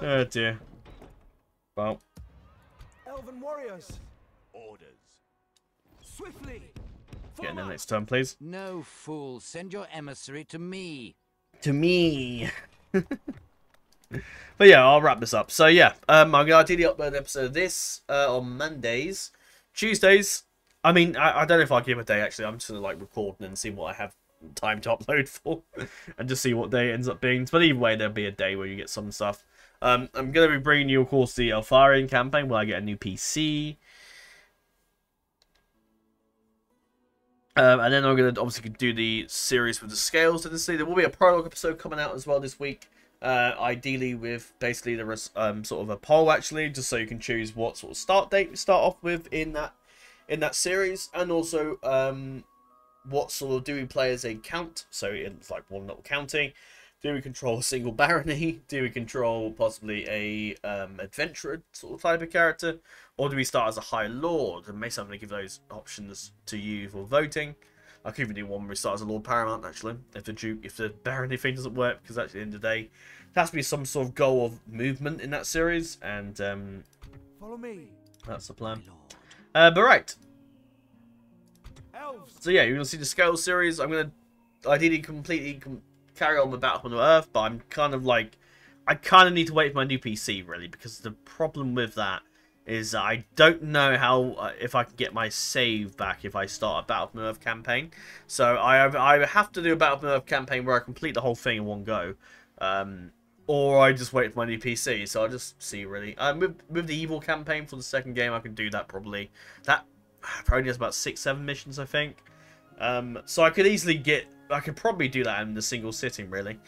Oh dear. Well. Elven warriors. Orders. Swiftly. Get in the next turn, please. No fool, send your emissary to me. To me. But yeah, I'll wrap this up. So yeah, I'm gonna ideally upload an episode of this on Mondays, Tuesdays. I mean, I don't know if I'll give a day actually. I'm just gonna like record and then see what I have time to upload for, and just see what day it ends up being. But either way, there'll be a day where you get some stuff. I'm going to be bringing you, of course, the Elfarian campaign, where I get a new PC. And then I'm going to obviously do the series with the scales. Obviously, there will be a prologue episode coming out as well this week. Ideally with basically the sort of a poll, actually, just so you can choose what sort of start date we start off with in that series, and also what sort of do we play as a count. So it's like one little county. Do we control a single barony? Do we control possibly a adventurer sort of type of character? Or do we start as a High Lord? And maybe I'm going to give those options to you for voting. I could even do one where we start as a Lord Paramount, actually, if the barony thing doesn't work, because actually at the end of the day, there has to be some sort of goal of movement in that series, and Follow me. That's the plan. But right. Elves. So yeah, you're going to see the Scale series. I'm going to ideally completely carry on with Battle on Earth, but I'm kind of like, I kind of need to wait for my new PC, really, because the problem with that is I don't know how if I can get my save back if I start a Battle on Earth campaign. So I have to do a Battle on Earth campaign where I complete the whole thing in one go, or I just wait for my new PC. So I'll just see, really. With the Evil campaign for the second game, I can do that probably. That probably has about 6-7 missions, I think. So I could easily I could probably do that in a single sitting, really.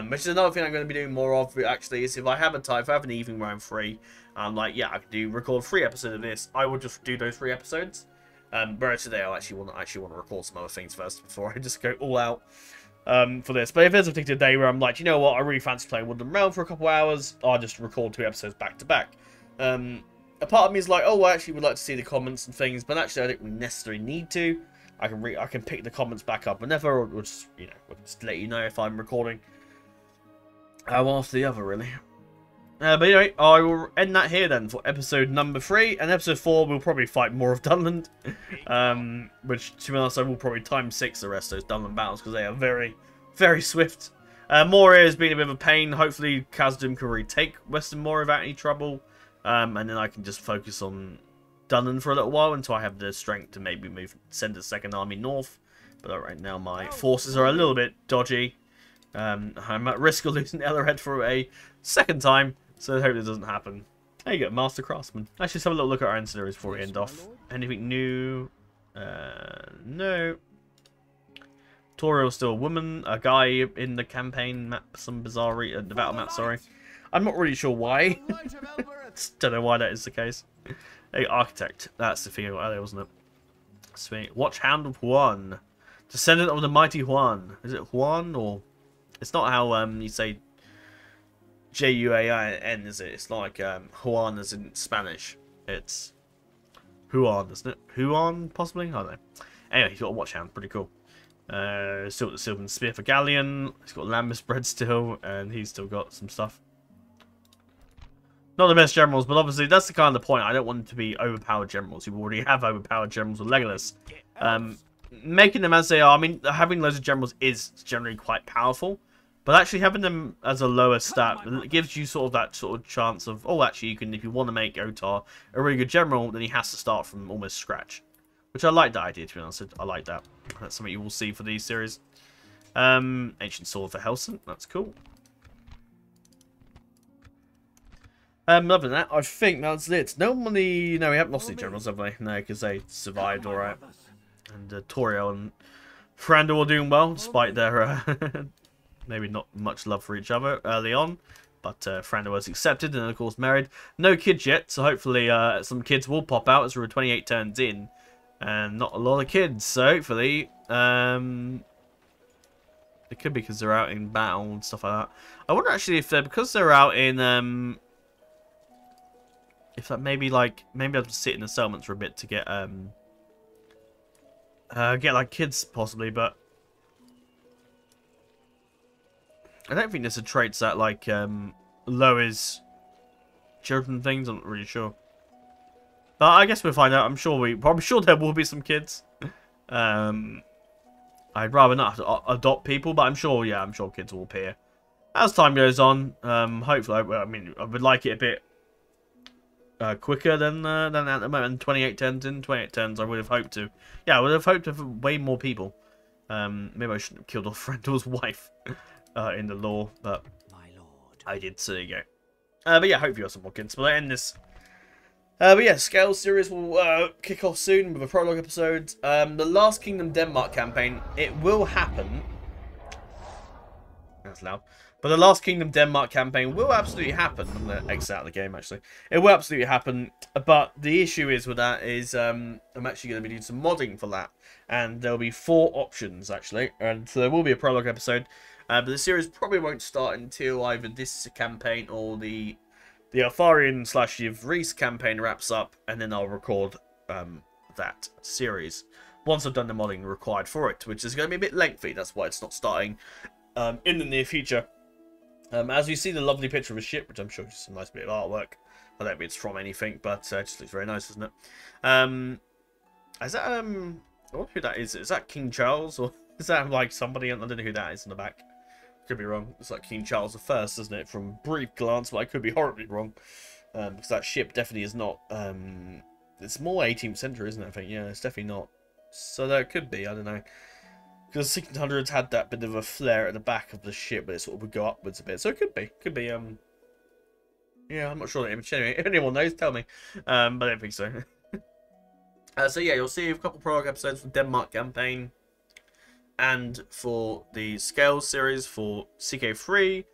Which is another thing I'm going to be doing more of, actually, is if I have a time, if I have an evening where I'm free, I'm like, yeah, I can record 3 episodes of this, I will just do those 3 episodes. Whereas today, I actually want to record some other things first before I just go all out for this. But if there's a particular day where I'm like, you know what, I really fancy playing Woodland Realm for a couple hours, I'll just record 2 episodes back to back. A part of me is like, oh, I actually would like to see the comments and things, but actually I don't really necessarily need to. I can pick the comments back up whenever, or just, you know, just let you know if I'm recording one after the other, really. But anyway, I will end that here then for episode number 3, and episode 4 we'll probably fight more of Dunland, which, to be honest, I will probably time 6 the rest of those Dunland battles, because they are very, very swift. Moria has been a bit of a pain. Hopefully Khazad-dûm can retake Western Moria without any trouble, and then I can just focus on Dunland for a little while until I have the strength to maybe send a second army north. But right now my forces are a little bit dodgy. I'm at risk of losing Ellerhead for a second time, so I hope this doesn't happen. There you go, Master Craftsman. Let's just have a little look at our ancillaries before we end off. Anything new? No. Toriel's still a woman, a guy in the campaign map, some bizarre the battle map, sorry. I'm not really sure why. Don't know why that is the case. Hey, Architect. That's the thing I got earlier, wasn't it? Sweet. Watch Hand of Huan. Descendant of the mighty Huan. Is it Huan, or... It's not how you say J-U-A-I-N, is it? It's like Juan as in Spanish. It's Huan, isn't it? Huan, possibly? I don't know. Anyway, he's got a watch hand. Pretty cool. Still got the Sylvan Spear for Galleon. He's got Lambus Bread still, and he's still got some stuff. Not the best generals, but obviously that's the kind of point. I don't want them to be overpowered generals. You already have overpowered generals with Legolas. Making them as they are, I mean, having loads of generals is generally quite powerful, but actually having them as a lower stat gives you sort of that sort of chance of, oh, actually, you can, if you want to make Otar a really good general, then he has to start from almost scratch, which I like that idea, to be honest. I like that. That's something you will see for these series. Ancient Sword for Helsing, that's cool. Other than that, I think that's it. No, we haven't lost any generals, have we? No, because they survived alright. And Toriel and Thranduil are doing well, despite their maybe not much love for each other early on. But Thranduil was accepted and, of course, married. No kids yet, so hopefully some kids will pop out as we're 28 turns in. And not a lot of kids, so hopefully... it could be because they're out in battle and stuff like that. I wonder, actually, if they're... Because they're out in... if that maybe, like... Maybe I'll have to sit in the settlements for a bit to get... get like kids possibly, but I don't think there's a traits that like lowers children things. I'm not really sure, but I guess we'll find out. I'm sure there will be some kids. I'd rather not have to adopt people, but I'm sure kids will appear as time goes on. Hopefully, I mean, I would like it a bit quicker than at the moment. 28 turns in, 28 turns. I would have hoped to. Yeah, I would have hoped to have way more people. Maybe I shouldn't have killed off Randall's wife in the lore, but My lord. I did, so there you go. But yeah, hope you got some more kids. We'll end this. But yeah, Scale series will kick off soon with a prologue episode. The Last Kingdom Denmark campaign, it will happen. That's loud. But the Last Kingdom Denmark campaign will absolutely happen. I'm going to exit out of the game, actually. It will absolutely happen. But the issue is with that is I'm actually going to be doing some modding for that. And there'll be 4 options, actually. And so there will be a prologue episode. But the series probably won't start until either this campaign or the Altharian / Yvri's campaign wraps up. And then I'll record that series once I've done the modding required for it. Which is going to be a bit lengthy. That's why it's not starting in the near future. As you see the lovely picture of a ship, which I'm sure is just a nice bit of artwork. I don't think it's from anything, but it just looks very nice, doesn't it? Is that, I wonder who that is. Is that King Charles? Or is that like somebody? I don't know who that is in the back. Could be wrong. It's like King Charles I, isn't it? From brief glance, but I could be horribly wrong. Because that ship definitely is not, it's more 18th century, isn't it? I think, yeah, it's definitely not. So that could be, I don't know. Because the 1600s had that bit of a flare at the back of the ship, but it sort of would go upwards a bit. So it could be, yeah, I'm not sure the image. Anyway, if anyone knows, tell me. But I don't think so. So yeah, you'll see a couple prologue episodes for Denmark campaign. And for the Scales series for CK3.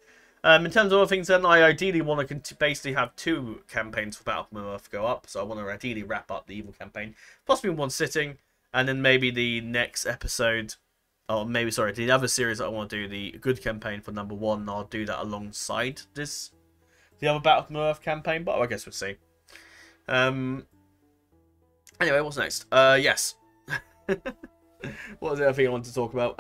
In terms of other things then, I ideally want to basically have 2 campaigns for Battle for Earth go up. So I want to ideally wrap up the Evil campaign. Possibly in one sitting. And then maybe the next episode... Oh, maybe, sorry, the other series that I want to do, the Good campaign for number 1, I'll do that alongside this, the other Battle from Earth campaign, but I guess we'll see. Anyway, what's next? Yes. What was the other thing I wanted to talk about?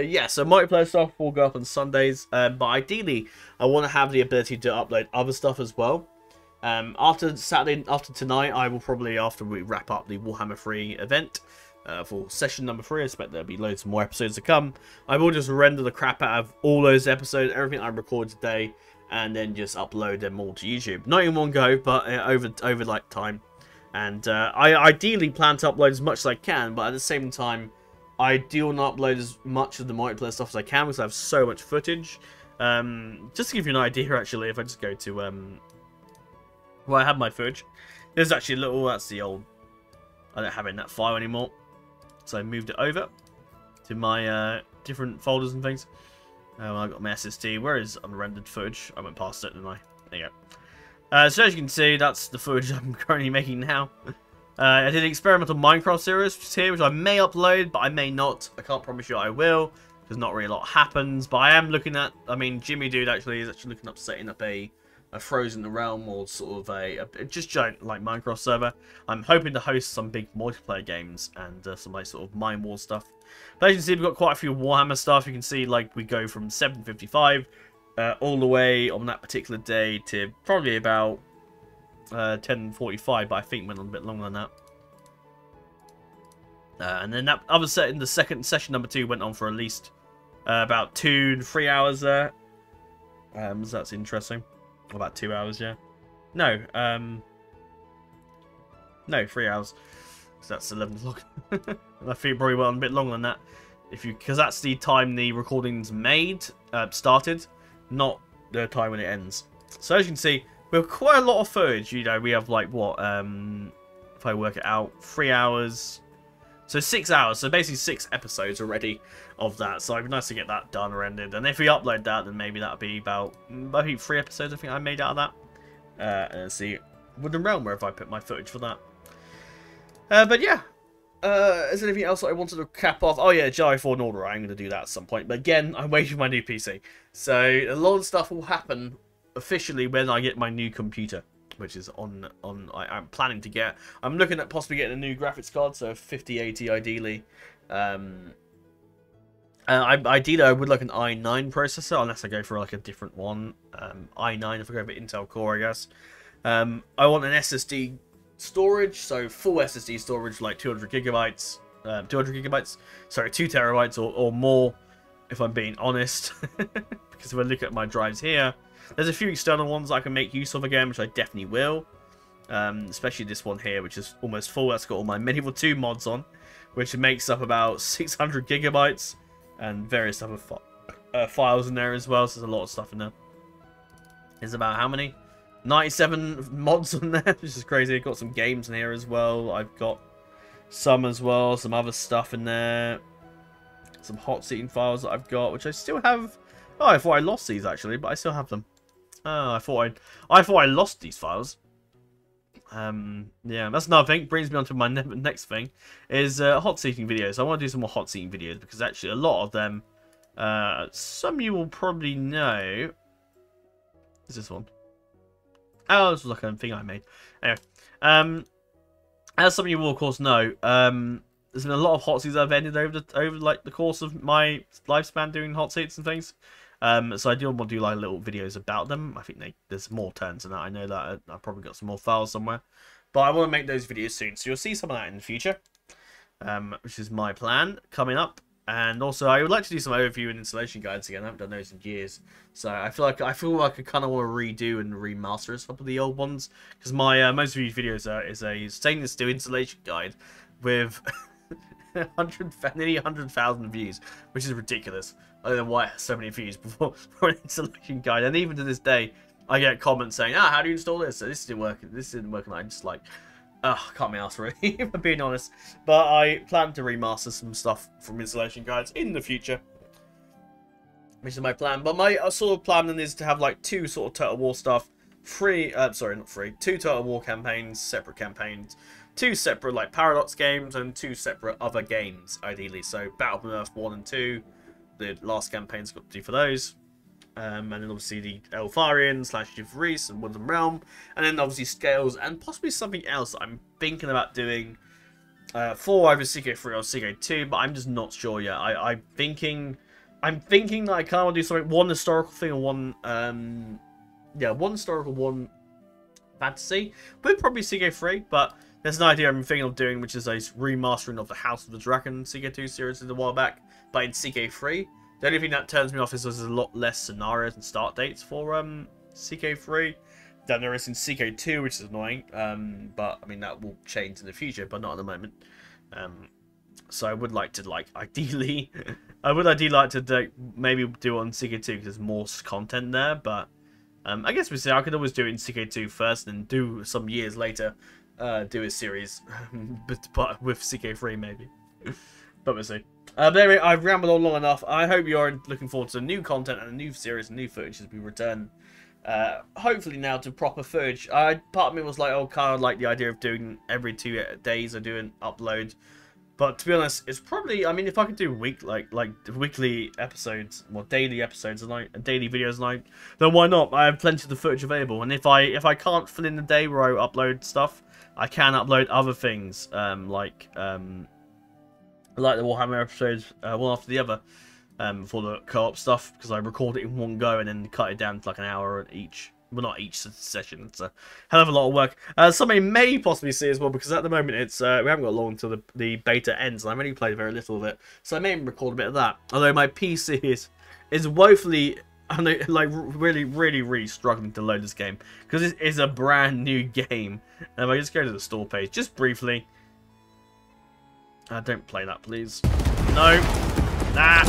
Yeah, so multiplayer stuff will go up on Sundays, but ideally, I want to have the ability to upload other stuff as well. After Saturday, after tonight, I will probably, after we wrap up the Warhammer 3 event, for session number 3, I expect there'll be loads more episodes to come. I will just render the crap out of all those episodes, everything I record today, and then just upload them all to YouTube. Not in one go, but over like time. And I ideally plan to upload as much as I can, but at the same time, I do want to upload as much of the multiplayer stuff as I can because I have so much footage. Just to give you an idea, actually, if I just go to well, I have my footage. There's actually a little. That's the old. I don't have it in that file anymore. So I moved it over to my different folders and things. I got my SSD. Where is unrendered footage? I went past it, didn't I? There you go. So as you can see, that's the footage I'm currently making now. I did an experimental Minecraft series here, which I may upload, but I may not. I can't promise you I will, because not really a lot happens. But I am looking at, I mean, Jimmy Dude actually is actually looking up setting up a Frozen Realm or sort of a just giant like Minecraft server. I'm hoping to host some big multiplayer games and some like sort of Mine Wars stuff. But as you can see, we've got quite a few Warhammer stuff. You can see like we go from 755 all the way on that particular day to probably about 10:45, but I think went on a bit longer than that. And then that other set in the second session number 2 went on for at least about 2 to 3 hours there. So that's interesting. About 2 hours, yeah. No, no, 3 hours. So that's 11 o'clock. I think probably went on a bit longer than that, because that's the time the recording's made, started, not the time when it ends. So as you can see, we have quite a lot of footage. You know, we have like what, if I work it out, 3 hours. So 6 hours, so basically 6 episodes already of that. So it'd be nice to get that done or ended. And if we upload that, then maybe that'll be about, I think 3 episodes I think I made out of that. And let's see, Woodland Realm, where if I put my footage for that. But yeah, is there anything else that I wanted to cap off? Oh yeah, Jedi Fallen Order, I'm going to do that at some point. But again, I'm waiting for my new PC. So a lot of stuff will happen officially when I get my new computer, which is I'm planning to get. I'm looking at possibly getting a new graphics card, so 5080 ideally. Ideally, I would like an i9 processor, unless I go for like a different one. i9 if I go for Intel Core, I guess. I want an SSD storage, so full SSD storage, like 200 gigabytes. 2 terabytes or more, if I'm being honest. Because if I look at my drives here, there's a few external ones I can make use of again, which I definitely will. Especially this one here, which is almost full. That's got all my Medieval 2 mods on, which makes up about 600 gigabytes and various other files in there as well. So there's a lot of stuff in there. There's about how many? 97 mods on there, which is crazy. I've got some games in here as well. I've got some as well, some other stuff in there. Some hot seating files that I've got, which I still have. Oh, I thought I lost these actually, but I still have them. Oh, I thought I lost these files. Yeah, that's another thing. Brings me on to my next thing, is hot seating videos. I want to do some more hot seating videos because actually a lot of them, some of you will probably know. Is this one? Oh, this was like a thing I made. Anyway, as some of you will of course know, there's been a lot of hot seats that have ended over like the course of my lifespan doing hot seats and things. So I do want to do like little videos about them. I think there's more turns than that. I know that I've probably got some more files somewhere, but I want to make those videos soon. So you'll see some of that in the future, which is my plan coming up. And also, I would like to do some overview and installation guides again. I haven't done those in years, so I feel like I kind of want to redo and remaster some of the old ones because my most of these videos is a stainless steel installation guide with nearly 100,000 views, which is ridiculous. I don't know why it has so many views for an installation guide. And even to this day, I get comments saying, "Ah, how do you install this? So this didn't work. This didn't work." And I'm just like, ugh, can't be asked really, if I'm being honest. But I plan to remaster some stuff from installation guides in the future, which is my plan. But my sort of plan then is to have like two sort of Total War stuff, two Total War campaigns, separate campaigns, two separate like Paradox games, and two separate other games ideally. So Battle on Earth 1 and 2, the last campaign's got to do for those. And then obviously the Elfarian / Reese and Woodland Realm, and then obviously Scales, and possibly something else that I'm thinking about doing for either CK3 or CK2, but I'm just not sure yet. I'm thinking that I kind of want to do something, one historical thing and one one historical, one fantasy, but probably CK3. But there's an idea I'm thinking of doing, which is a remastering of the House of the Dragon CK2 series a while back, but in CK3. The only thing that turns me off is there's a lot less scenarios and start dates for CK3 than there is in CK2, which is annoying. But I mean that will change in the future, but not at the moment. So I would like to ideally, I would ideally like to maybe do it on CK2 because there's more content there. But I guess we'll see. I could always do it in CK2 first, and do some years later do a series, but with CK3 maybe. But we'll see. But anyway, I've rambled on long enough. I hope you're looking forward to new content and a new series and new footage as we return. Hopefully now to proper footage. Part of me was like, oh, kind of like the idea of doing every 2 days or doing upload. But to be honest, it's probably, I mean, if I could do weekly episodes, or daily episodes a night, and daily videos a night, then why not? I have plenty of the footage available. And if I can't fill in the day where I upload stuff, I can upload other things, like the Warhammer episodes, one after the other, for the co-op stuff, because I record it in one go and then cut it down to like an hour each. Well, not each session. It's a hell of a lot of work. Something may possibly see as well, because at the moment it's we haven't got long until the beta ends, and I've only played very little of it, so I may record a bit of that. Although my PC is woefully, like really struggling to load this game, because it is a brand new game. And if I just go to the store page just briefly. Don't play that, please. No. Ah.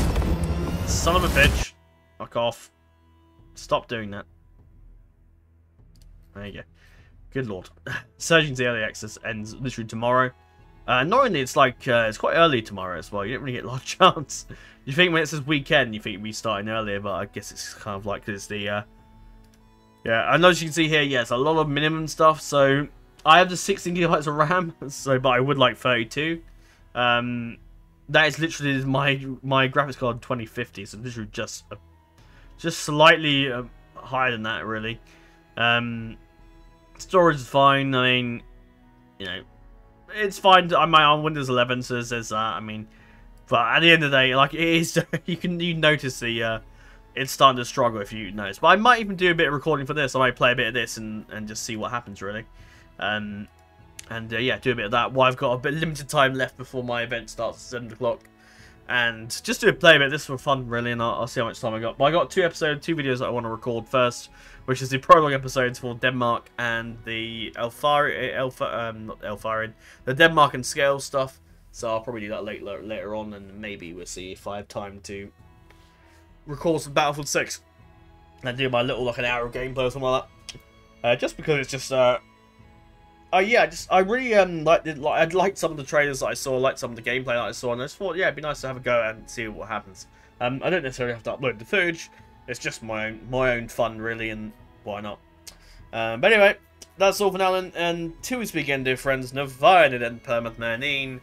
Son of a bitch. Fuck off. Stop doing that. There you go. Good lord. Surging to Early Access ends literally tomorrow. Not only it's like, it's quite early tomorrow as well. You don't really get a lot of chance. You think when it says weekend, you think we're starting earlier, but I guess it's kind of like, because it's the, yeah, and as you can see here, yeah, it's a lot of minimum stuff. So I have the 16 gigabytes of RAM, so, but I would like 32. That is literally my graphics card 2050, so literally just slightly higher than that, really. Storage is fine. I mean, you know, it's fine. I'm on Windows 11, so there's that. I mean, but at the end of the day, like, it is, you notice the it's starting to struggle if you notice. But I might even do a bit of recording for this. I might play a bit of this and just see what happens, really. Yeah, do a bit of that. Well, I've got a bit limited time left before my event starts at 7 o'clock. And just to play a bit of this for fun, really, and I'll see how much time I got. But I got 2 videos that I want to record first, which is the prologue episodes for Denmark and the the Denmark and Scale stuff. So I'll probably do that later on, and maybe we'll see if I have time to record some Battlefield 6 and do my little like an hour of gameplay or something like that. Just because it's just yeah, I really I liked some of the trailers that I saw, liked some of the gameplay that I saw, and I just thought, yeah, it'd be nice to have a go and see what happens. I don't necessarily have to upload the footage. It's just my own fun, really, and why not? But anyway, that's all for now, and until we speak again, dear friends, na den permanent,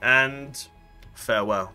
and farewell.